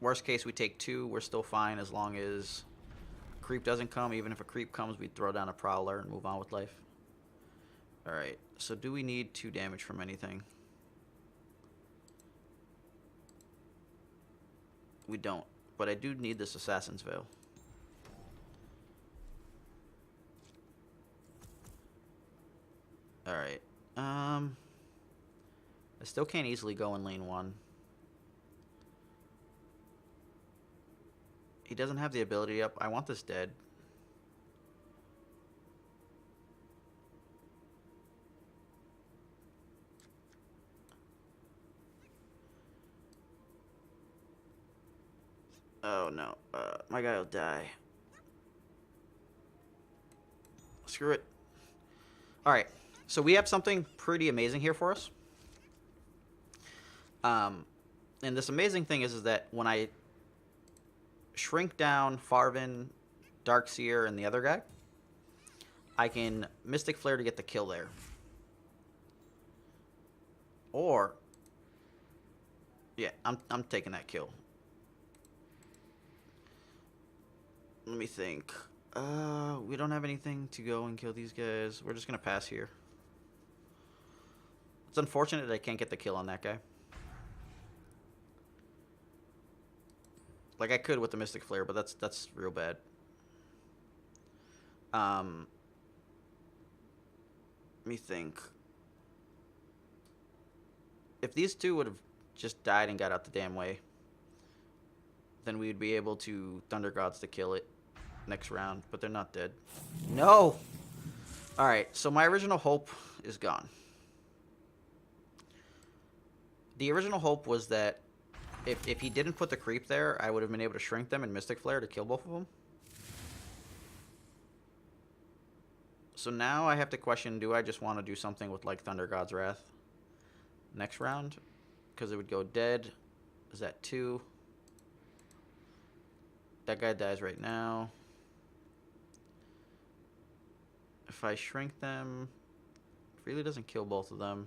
Worst case, we take 2. We're still fine as long as creep doesn't come. Even if a creep comes, we throw down a Prowler and move on with life. Alright, so do we need 2 damage from anything? We don't, but I do need this Assassin's Veil. Alright, I still can't easily go in lane 1. He doesn't have the ability up. I want this dead. Oh no, my guy will die. Screw it. Alright, so we have something pretty amazing here for us. And this amazing thing is that when I shrink down Farvin, Darkseer, and the other guy, I can Mystic Flare to get the kill there. Or, yeah, I'm taking that kill. Let me think. We don't have anything to go and kill these guys. We're just gonna pass here. It's unfortunate that I can't get the kill on that guy. Like I could with the Mystic Flare, but that's real bad. Let me think. If these two would have just died and got out the damn way, then we would be able to Thunder Gods to kill it next round, but they're not dead. No! Alright, so my original hope is gone. The original hope was that if he didn't put the creep there, I would have been able to shrink them and Mystic Flare to kill both of them. So now I have to question, do I just want to do something with like Thunder God's Wrath next round? Because it would go dead. Is that 2? That guy dies right now. If I shrink them, it really doesn't kill both of them.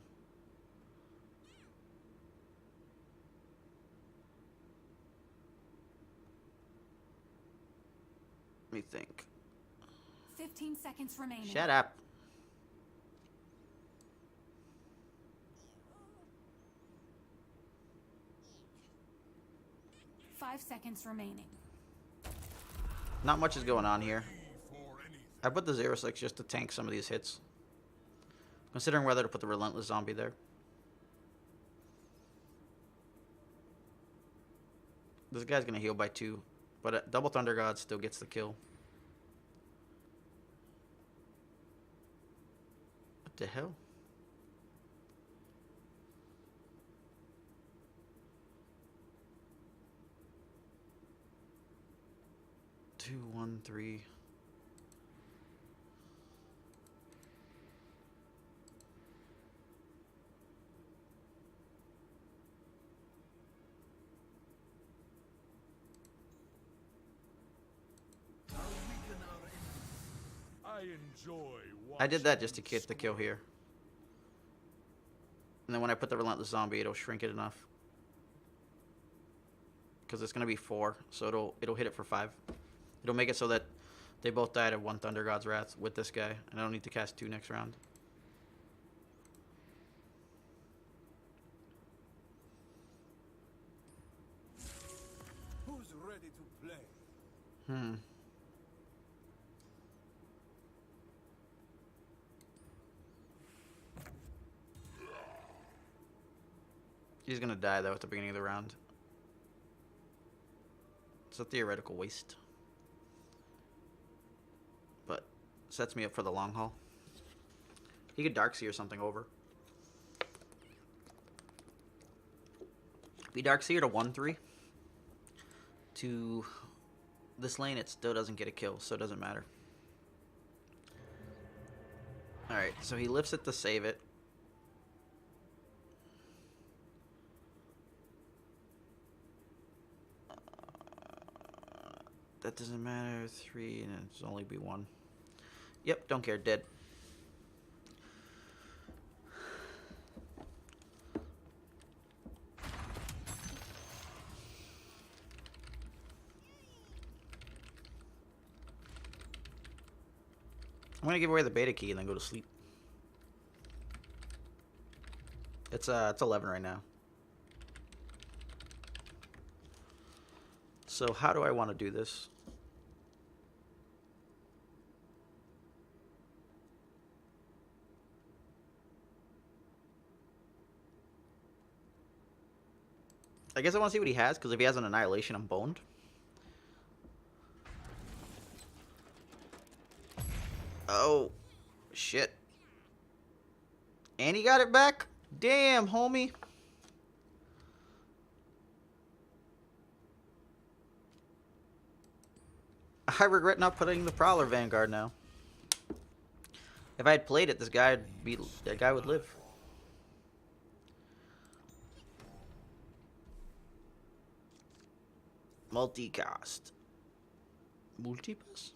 Let me think. 15 seconds remaining. Shut up. Five seconds remaining. Not much is going on here. For anything. I put the 0-6 just to tank some of these hits. Considering whether to put the Relentless Zombie there. This guy's going to heal by 2. But Double Thunder God still gets the kill. What the hell? Two, 1, 3. I enjoy I did that just to get the kill here. And then when I put the Relentless Zombie, it'll shrink it enough. Because it's going to be 4, so it'll hit it for 5. It'll make it so that they both died of one Thunder God's Wrath with this guy, and I don't need to cast 2 next round. Who's ready to play? Hmm. He's gonna die though at the beginning of the round. It's a theoretical waste, but sets me up for the long haul. He could Darkseer or something over. If he Darkseer to 1/3 to this lane, it still doesn't get a kill, so it doesn't matter. Alright, so he lifts it to save it. That doesn't matter. 3, and it's only be 1. Yep, don't care. Dead. I'm gonna give away the beta key and then go to sleep. It's 11 right now. So how do I want to do this? I guess I want to see what he has, because if he has an Annihilation, I'm boned. Oh, shit. And he got it back? Damn, homie. I regret not putting the Prowler Vanguard now. If I had played it, that guy would live. Multicast. Multipass?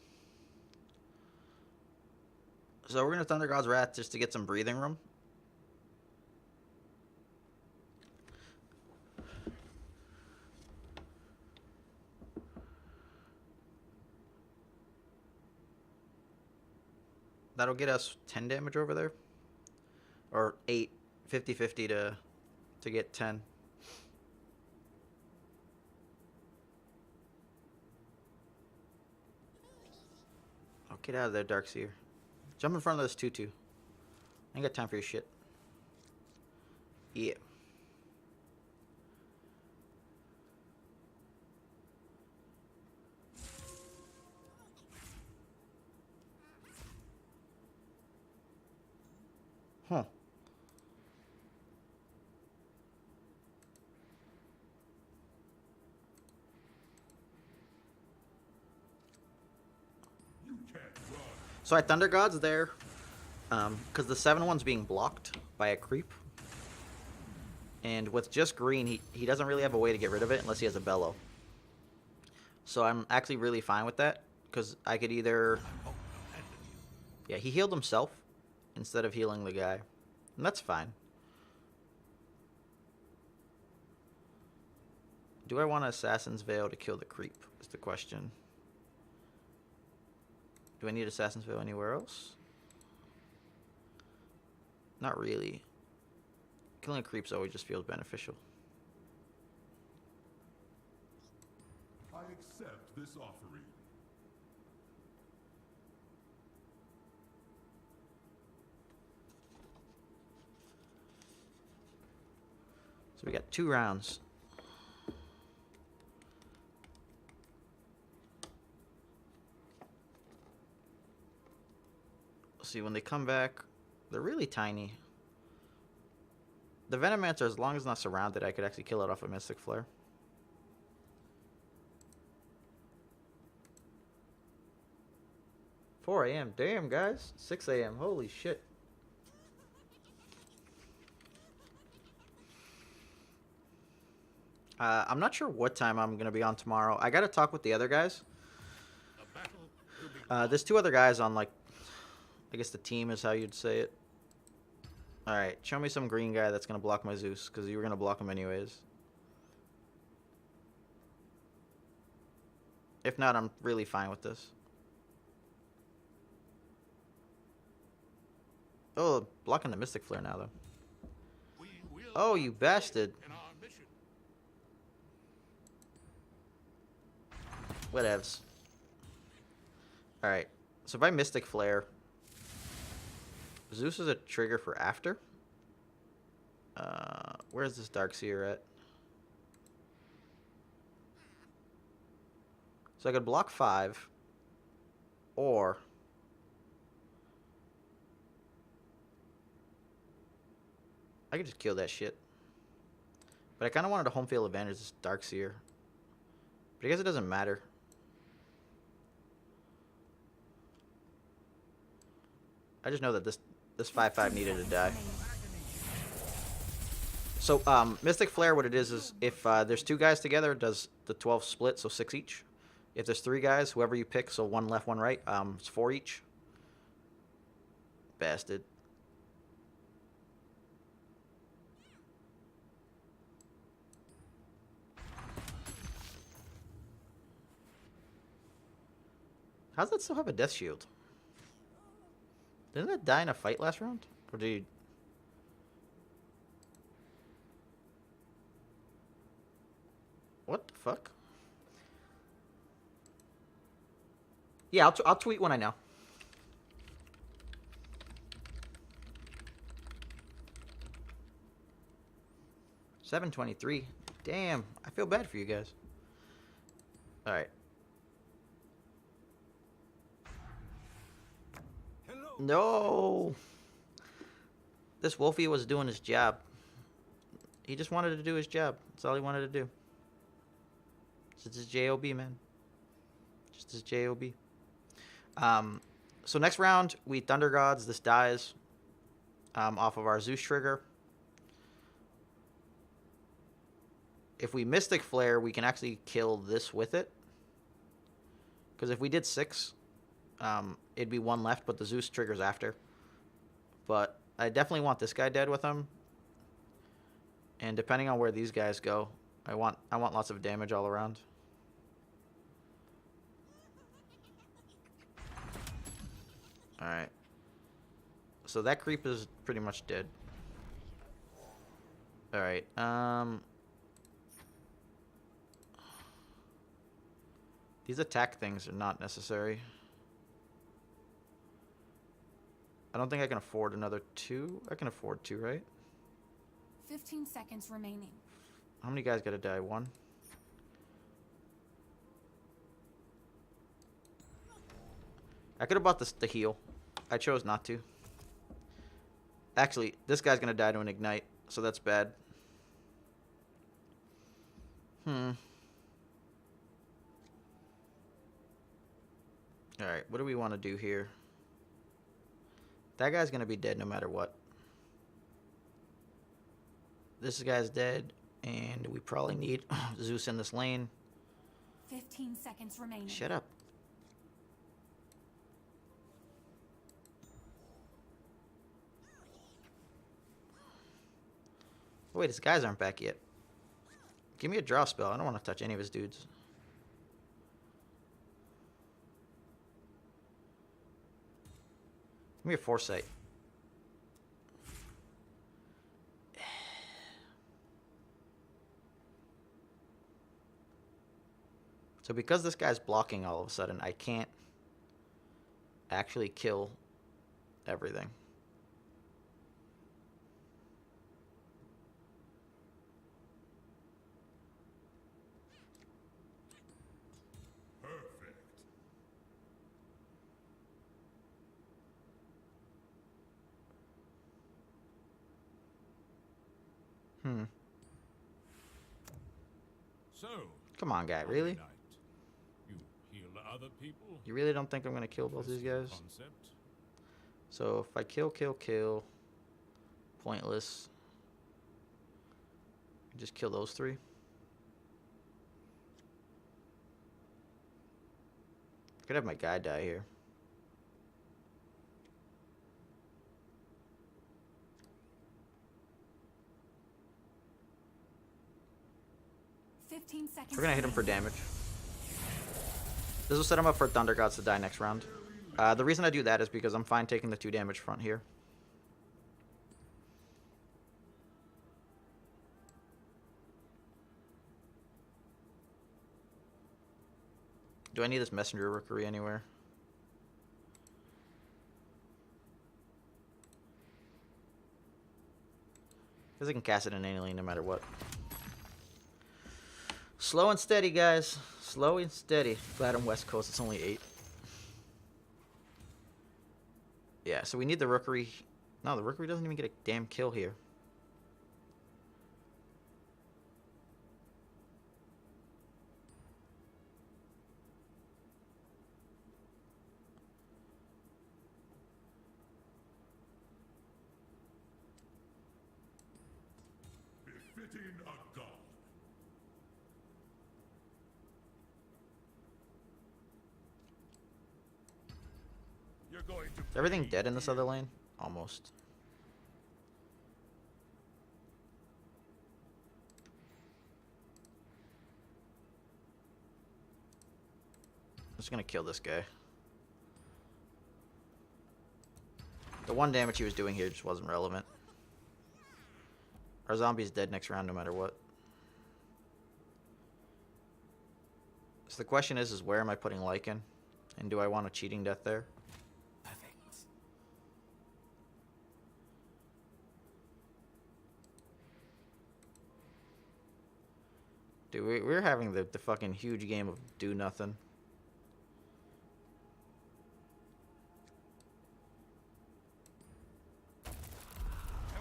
So we're gonna Thunder God's Wrath just to get some breathing room. That'll get us 10 damage over there. Or 8. 50-50 to get 10. Oh, get out of there, Darkseer. Jump in front of this 2-2. I ain't got time for your shit. Yeah. Huh. So I Thunder God's there, because the 7-1's being blocked by a creep. And with just green, he doesn't really have a way to get rid of it unless he has a Bellow. So I'm actually really fine with that, because I could either... Yeah, he healed himself instead of healing the guy. And that's fine. Do I want Assassin's Veil to kill the creep, is the question. Do I need Assassin's Veil anywhere else? Not really. Killing creeps always just feels beneficial. I accept this offering. So we got 2 rounds. See, when they come back, they're really tiny. The Venomancer, as long as it's not surrounded, I could actually kill it off a Mystic Flare. $4 a.m. Damn, guys. 6 a.m. Holy shit. I'm not sure what time I'm going to be on tomorrow. I got to talk with the other guys. There's 2 other guys on, like, I guess the team is how you'd say it. Alright, show me some green guy that's going to block my Zeus, because you were going to block him anyways. If not, I'm really fine with this. Oh, blocking the Mystic Flare now, though. We will Oh, you bastard. in our mission. Whatevs. Alright. So if I Mystic Flare, Zeus is a trigger for after. Where's this Darkseer at? So I could block 5, or I could just kill that shit. But I kind of wanted a home field advantage, this Darkseer. But I guess it doesn't matter. I just know that this 5/5 needed to die. So Mystic Flare, what it is if there's 2 guys together, it does the 12 split, so 6 each. If there's 3 guys, whoever you pick, so 1 left, 1 right, it's 4 each. Bastard. How's that still have a death shield? Didn't that die in a fight last round? Or did he... What the fuck? Yeah, I'll tweet when I know. $7.23. Damn, I feel bad for you guys. All right. No. This Wolfie was doing his job. He just wanted to do his job. That's all he wanted to do. Just his job, man. Just his job. So next round, we Thunder Gods. This dies off of our Zeus trigger. If we Mystic Flare, we can actually kill this with it. Because if we did 6, it'd be 1 left, but the Zeus triggers after. But I definitely want this guy dead with him. And depending on where these guys go, I want lots of damage all around. Alright. So that creep is pretty much dead. Alright, these attack things are not necessary. I don't think I can afford another 2. I can afford 2, right? 15 seconds remaining. How many guys gotta die? 1? I could have bought the heal. I chose not to. Actually, this guy's gonna die to an ignite, so that's bad. Alright, what do we want to do here? That guy's gonna be dead no matter what. This guy's dead, and we probably need Zeus in this lane. 15 seconds remaining. Shut up. Oh, wait, his guys aren't back yet. Give me a draw spell. I don't want to touch any of his dudes. Give me a foresight. So because this guy's blocking all of a sudden, I can't actually kill everything. Perfect. So, Come on, guy. Really? Knight, you heal other people? You really don't think I'm going to kill both these guys? Concept? So if I kill, pointless. Just kill those 3. Could have my guy die here. Seconds. We're gonna hit him for damage. This will set him up for Thunder Gods to die next round. The reason I do that is because I'm fine taking the 2 damage front here. Do I need this Messenger Rookery anywhere? Because I can cast it in any lane no matter what. Slow and steady, guys. Slow and steady. Glad I'm West Coast. It's only 8. Yeah, so we need the Rookery. No, the Rookery doesn't even get a damn kill here. Befitting a god. You're going to Is everything dead in this other lane? Almost. I'm just gonna kill this guy. The 1 damage he was doing here just wasn't relevant. Our zombie's dead next round no matter what. So the question is where am I putting Lycan? And do I want a cheating death there? Perfect. Dude, we're having the fucking huge game of do nothing.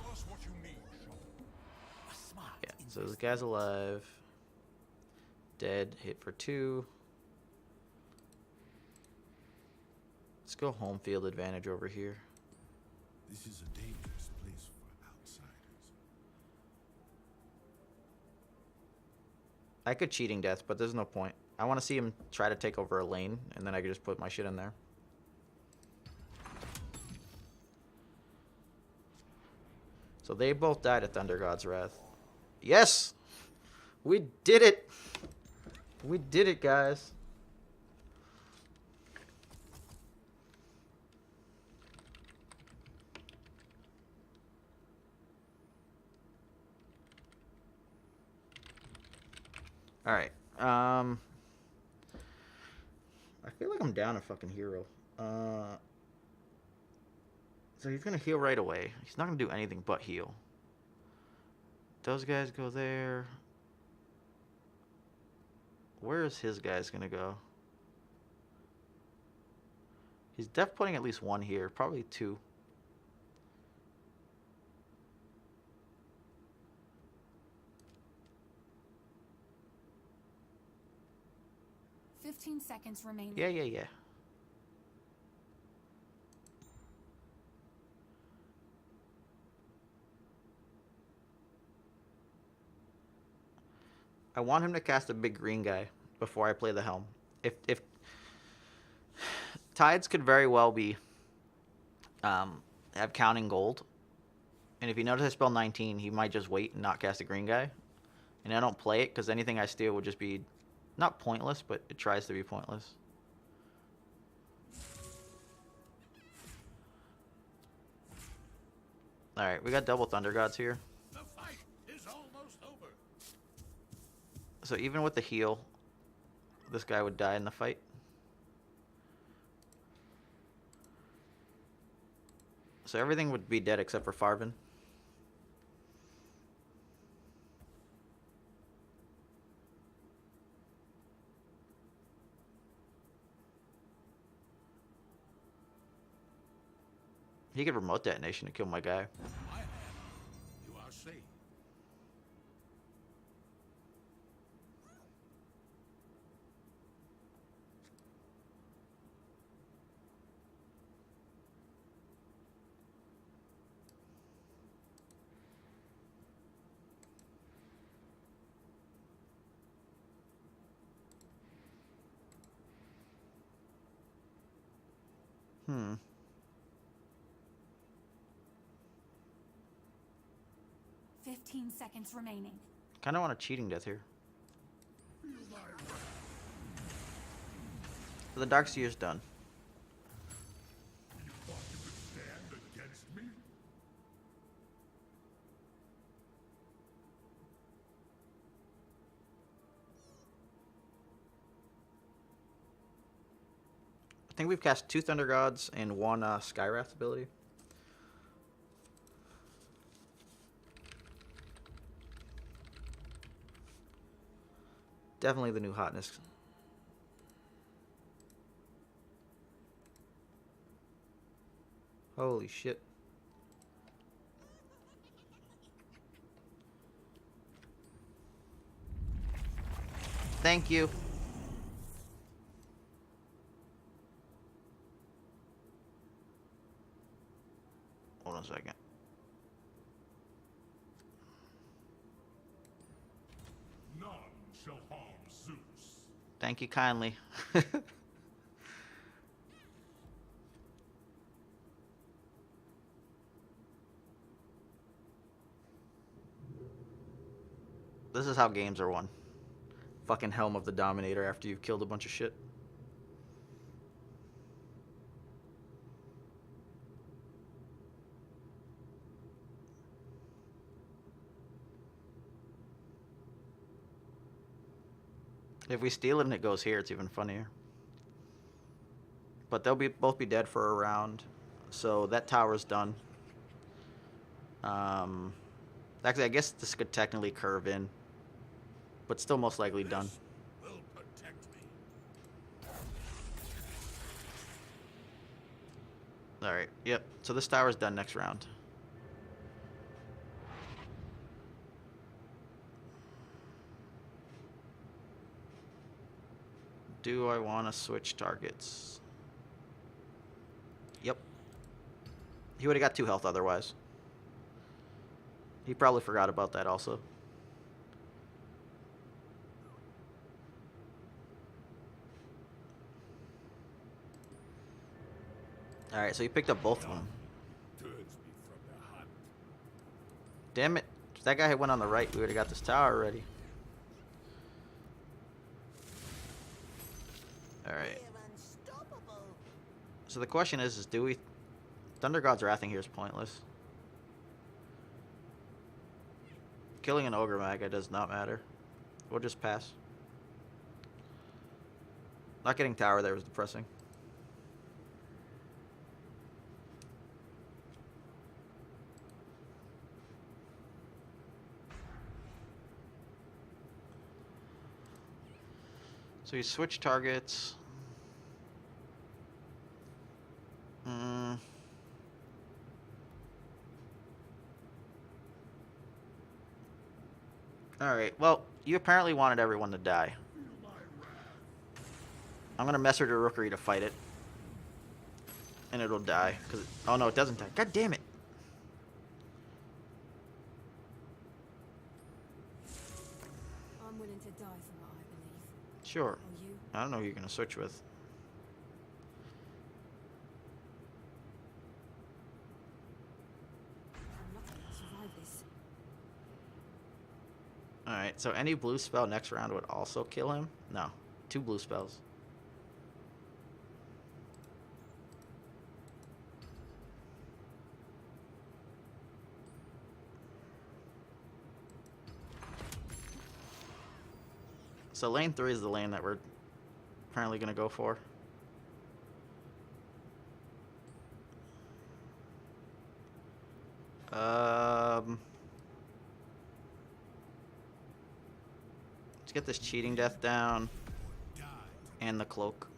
tell us what you need, Shaw. A smart Yeah, so this guy's alive. Dead, hit for 2. Let's go home field advantage over here. This is a dangerous place for outsiders. I could cheating death, but there's no point. I want to see him try to take over a lane, and then I could just put my shit in there. So they both died at Thunder God's Wrath. Yes! We did it! We did it, guys. Alright. I feel like I'm down a fucking hero. So he's gonna heal right away. He's not gonna do anything but heal. Those guys go there. Where is his guys gonna go? He's def putting at least 1 here, probably 2. Fifteen seconds remaining. Yeah. I want him to cast a big green guy before I play the helm. If Tides could very well be have counting gold, and if you notice I spell 19, he might just wait and not cast a green guy, and I don't play it because anything I steal would just be not pointless, but it tries to be pointless. All right, we got double Thunder Gods here. The fight is almost over. So even with the heal, this guy would die in the fight. So everything would be dead except for Farben. He could remote detonation to kill my guy. My hand, you are safe. Hmm. 15 seconds remaining. Kind of want a cheating death here. So the Darkseer's done. You thought you could stand against me? I think we've cast 2 Thunder Gods and 1 Skywrath ability. Definitely the new hotness. Holy shit. Thank you. Hold on a second. None shall harm Zeus. Thank you kindly. This is how games are won. Fucking Helm of the Dominator after you've killed a bunch of shit. If we steal it and it goes here, it's even funnier. But they'll both be dead for a round. So that tower's done. Actually, I guess this could technically curve in. But still most likely done. Will protect me. Alright, yep. So this tower's done next round. Do I want to switch targets? Yep. He would have got 2 health otherwise. He probably forgot about that also. Alright, so he picked up both of them. Turns me from the hunt. Damn it. If that guy had went on the right, we would have got this tower already. Alright. So the question is do we... Thunder God's Wrathing here is pointless. Killing an Ogre Maga does not matter. We'll just pass. Not getting tower there was depressing. So you switch targets. Alright, well, you apparently wanted everyone to die. I'm gonna mess with your Rookery to fight it. And it'll die. Oh no, it doesn't die. God damn it. I'm willing to die for what I believe. Sure. Or you? I don't know who you're gonna switch with. I'm lucky I survived this. Alright, so any blue spell next round would also kill him? No. 2 blue spells. So lane 3 is the lane that we're apparently going to go for. Let's get this cheating death down and the cloak.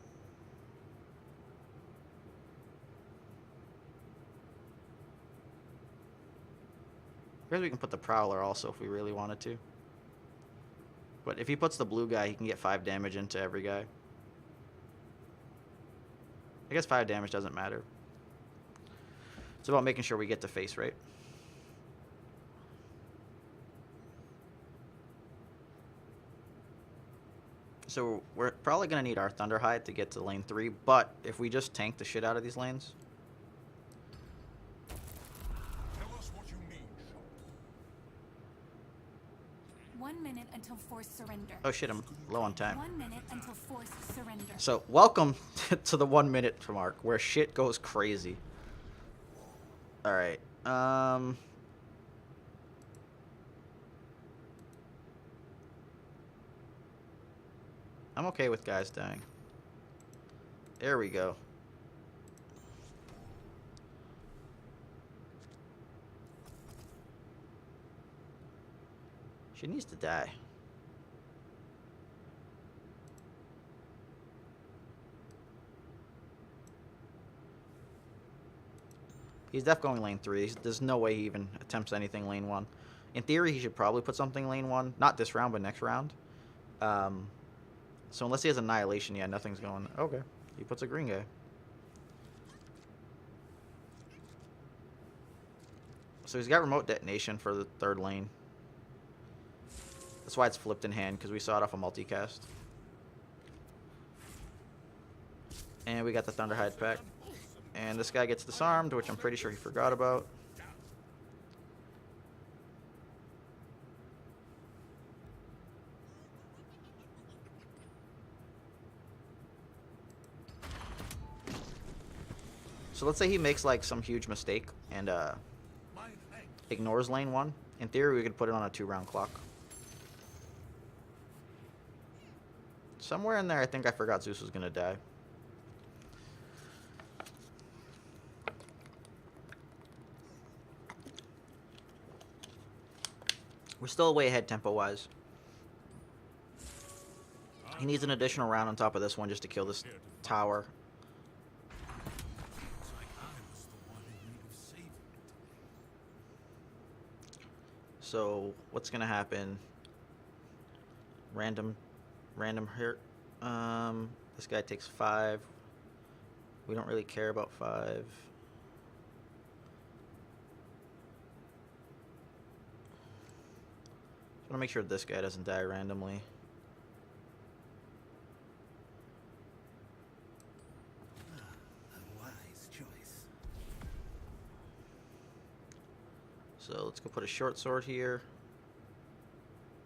I guess we can put the Prowler also if we really wanted to. But if he puts the blue guy, he can get 5 damage into every guy. I guess 5 damage doesn't matter. It's about making sure we get to face, right? So we're probably going to need our Thunderhide to get to lane 3, but if we just tank the shit out of these lanes... Tell us what you mean, 1 minute until forced surrender. Oh shit, I'm low on time. 1 minute until forced surrender. So, welcome to the 1 minute mark where shit goes crazy. Alright, I'm okay with guys dying. There we go. She needs to die. He's def going lane 3. There's no way he even attempts anything lane 1. In theory, he should probably put something lane 1. Not this round, but next round. So unless he has Annihilation, yeah, nothing's going... Okay. He puts a green guy. So he's got remote detonation for the 3rd lane. That's why it's flipped in hand, because we saw it off a multicast. And we got the Thunderhide pack. And this guy gets disarmed, which I'm pretty sure he forgot about. So let's say he makes like some huge mistake and ignores lane 1. In theory, we could put it on a 2-round clock. Somewhere in there, I think I forgot Zeus was gonna die. We're still way ahead tempo-wise. He needs an additional round on top of this one just to kill this tower. Looks like I was the one in need of saving. So what's gonna happen? Random hurt. This guy takes 5. We don't really care about 5. I want to make sure this guy doesn't die randomly. A wise choice. So let's go put a short sword here.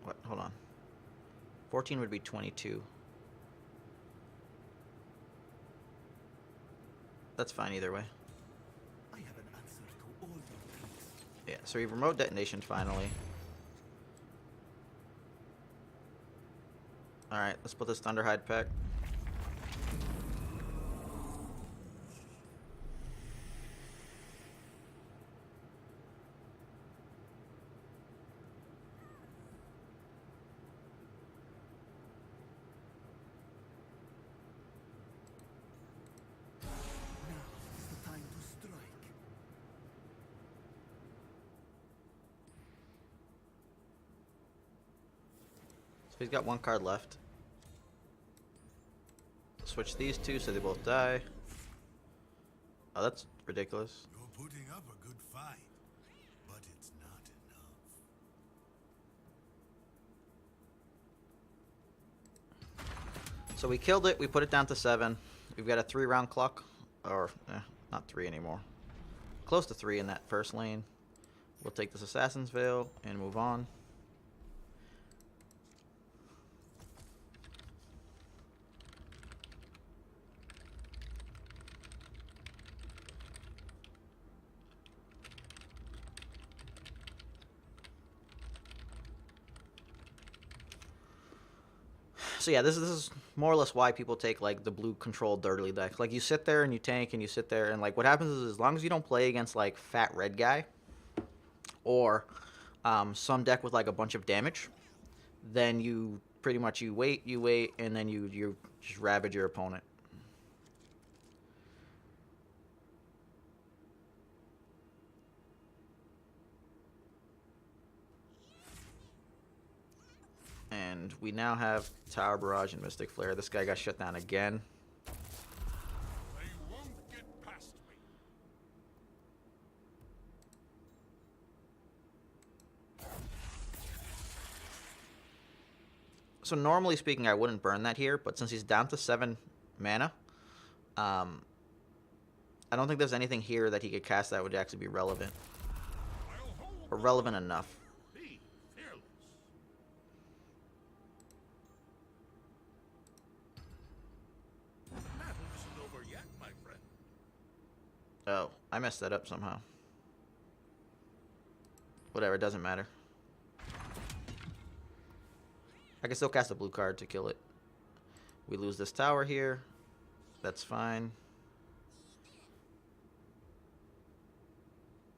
What? Hold on. 14 would be 22. That's fine either way. I have an answer to all your needs. Yeah, so we remote detonation finally. Alright, let's put this Thunderhide pack. Now is the time to strike. So he's got 1 card left. Switch these 2 so they both die. Oh, that's ridiculous. You're putting up a good fight, but it's not enough. So we killed it. We put it down to 7. We've got a 3-round clock. Or, not 3 anymore. Close to 3 in that first lane. We'll take this Assassin's Veil and move on. So yeah, this is more or less why people take like the blue control dirtily deck. Like you sit there and you tank and you sit there and like what happens is as long as you don't play against like fat red guy or some deck with like a bunch of damage, then you pretty much you wait and then you just ravage your opponent. And we now have Tower Barrage and Mystic Flare. This guy got shut down again. They won't get past me. So normally speaking, I wouldn't burn that here, but since he's down to 7 mana, I don't think there's anything here that he could cast that would actually be relevant. I'll hold Or relevant enough. Be fearless. I messed that up somehow. Whatever, it doesn't matter. I can still cast a blue card to kill it. We lose this tower here. That's fine.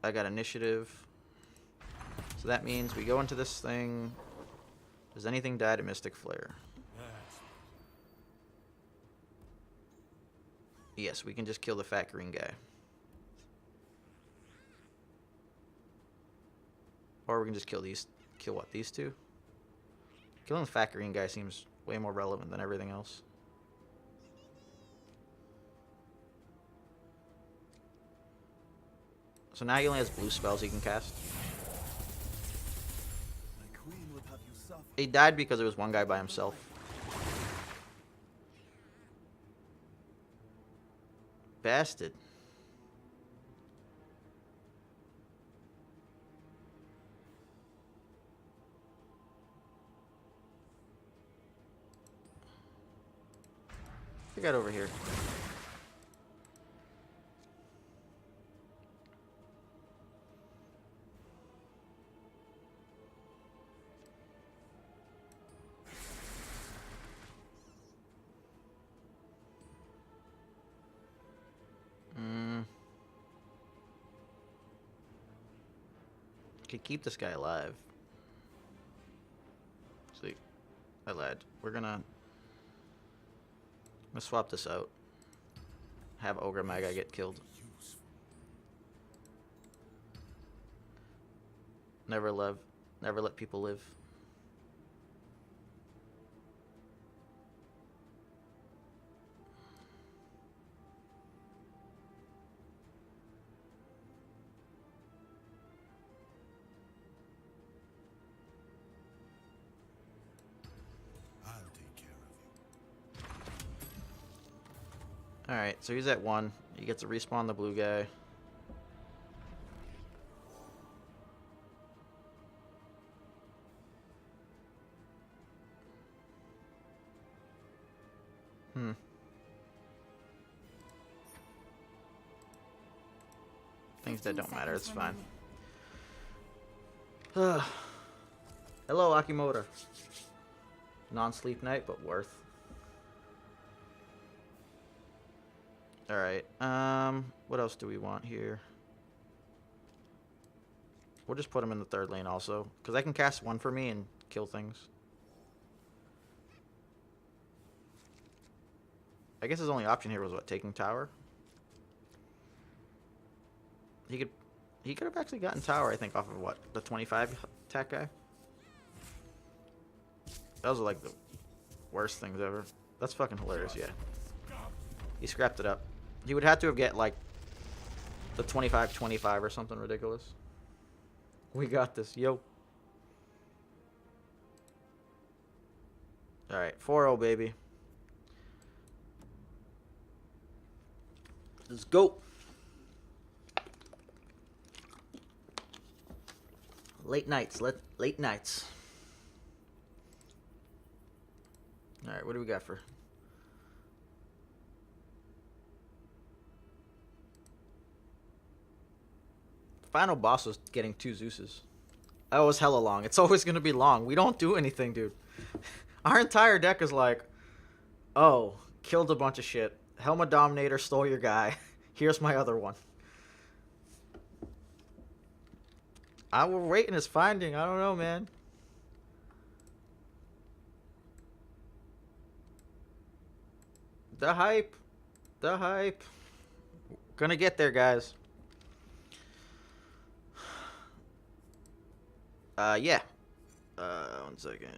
I got initiative. So that means we go into this thing. Does anything die to Mystic Flare? Yes, we can just kill the fat green guy. Or we can just kill these. Kill what? These two? Killing the fat green guy seems way more relevant than everything else. So now he only has blue spells he can cast. My queen would have you suffer. He died because there was one guy by himself. Bastard. We got over here. Could keep this guy alive. See, I lied. We're gonna swap this out. Have Ogre Magi get killed. Never let people live. I'll take care of you. Alright, so he's at 1. He gets to respawn the blue guy. Things that don't matter, it's fine. Hello, Akimoto. Non-sleep night, but worth. Alright, what else do we want here? We'll just put him in the third lane also, because I can cast one for me and kill things. I guess his only option here was what, taking tower? He could have actually gotten tower, I think, off of what, the 25 attack guy? Those are like the worst things ever. That's fucking hilarious, yeah. He scrapped it up. He would have to have get like the 25-25 or something ridiculous. We got this, yo. Alright, 4-0, baby. Let's go. Late nights, late nights. Alright, what do we got for... Final boss was getting 2 Zeuses. That was hella long. It's always going to be long. We don't do anything, dude. Our entire deck is like, oh, killed a bunch of shit. Helma Dominator stole your guy. Here's my other one. We're waiting his finding. I don't know, man. The hype. The hype. Gonna get there, guys. Yeah. 1 second.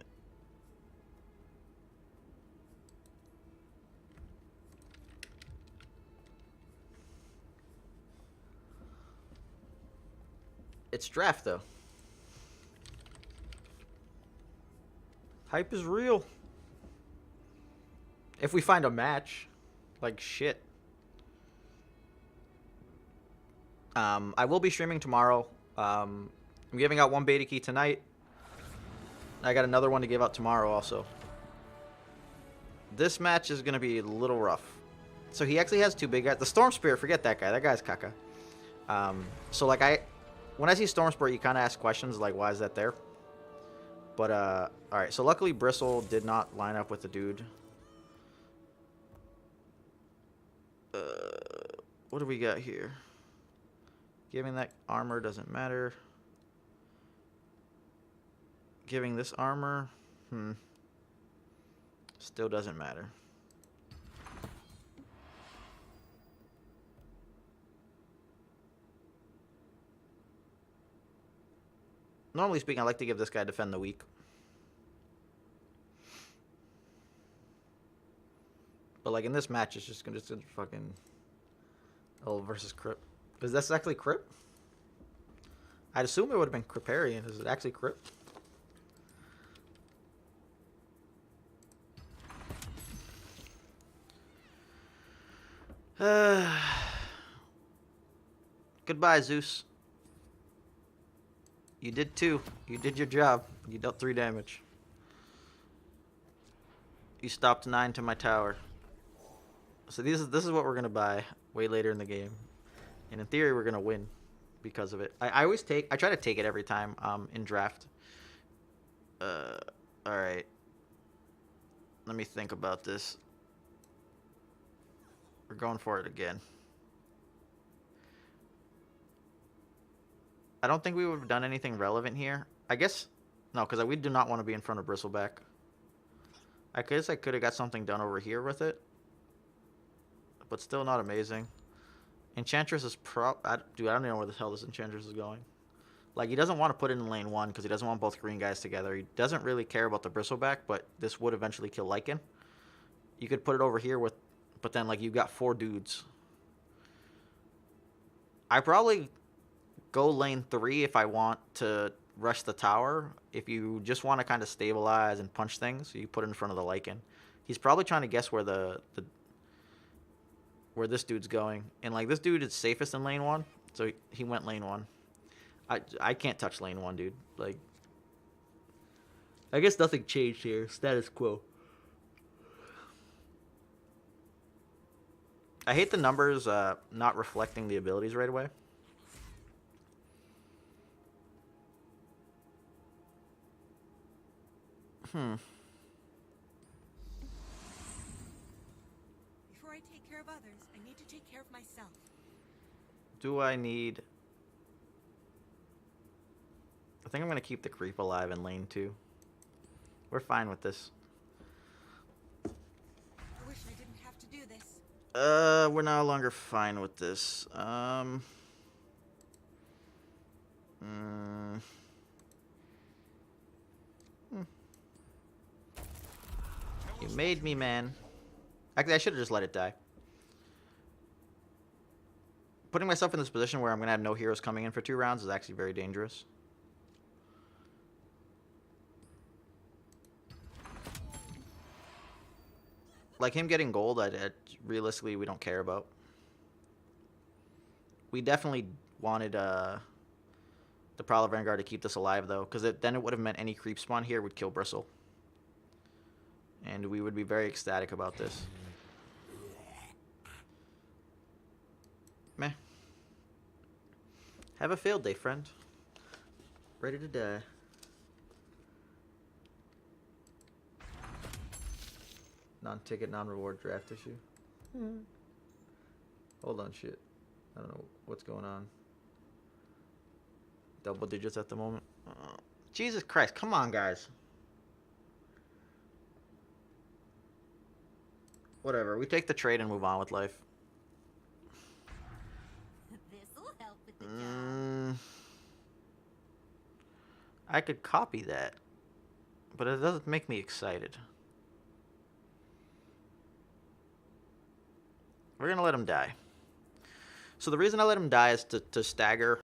It's draft, though. Hype is real. If we find a match. Like shit. I will be streaming tomorrow. I'm giving out 1 beta key tonight. I got another one to give out tomorrow also. This match is going to be a little rough. So he actually has 2 big guys. The Storm Spirit, forget that guy. That guy's caca. So like when I see Storm Spurt, you kind of ask questions like, why is that there? But all right. So luckily, Bristle did not line up with the dude. What do we got here? Giving that armor doesn't matter. Giving this armor, still doesn't matter. Normally speaking, I like to give this guy defend the weak. But like in this match, it's just gonna fucking versus Crip. Is this actually Crip? I'd assume it would have been Criparian. Is it actually Crip? Goodbye, Zeus. You did 2. You did your job. You dealt 3 damage. You stopped 9 to my tower. So this is what we're gonna buy way later in the game, and in theory we're gonna win because of it. I try to take it every time in draft. All right. Let me think about this. We're going for it again. I don't think we would have done anything relevant here. I guess no, because we do not want to be in front of Bristleback. I guess I could have got something done over here with it, but still not amazing. Enchantress is dude, I don't even know where the hell this Enchantress is going. Like, he doesn't want to put it in lane 1 because he doesn't want both green guys together. He doesn't really care about the Bristleback, but this would eventually kill Lycan. You could put it over here with, but then like you've got 4 dudes. I probably go lane 3 if I want to rush the tower. If you just want to kind of stabilize and punch things, you put it in front of the Lycan. He's probably trying to guess where where this dude's going, and like this dude is safest in lane 1, so he went lane 1. I can't touch lane 1, dude. Like, I guess nothing changed here. Status quo. I hate the numbers not reflecting the abilities right away. Before I take care of others, I need to take care of myself. Do I need... I think I'm going to keep the creep alive in lane 2. We're fine with this. I wish I didn't have to do this. We're no longer fine with this. You made me, man. Actually, I should have just let it die. Putting myself in this position where I'm going to have no heroes coming in for 2 rounds is actually very dangerous. Like, him getting gold, realistically, we don't care about. We definitely wanted the Prowler Vanguard to keep this alive, though, because then it would have meant any creep spawn here would kill Bristle. And we would be very ecstatic about this. Meh. Have a field day, friend. Ready to die. Non-ticket, non-reward draft issue. Hold on, shit. I don't know what's going on. Double digits at the moment. Jesus Christ, come on, guys. Whatever, we take the trade and move on with life. This'll help with the job. I could copy that, but it doesn't make me excited. We're gonna let him die. So the reason I let him die is to stagger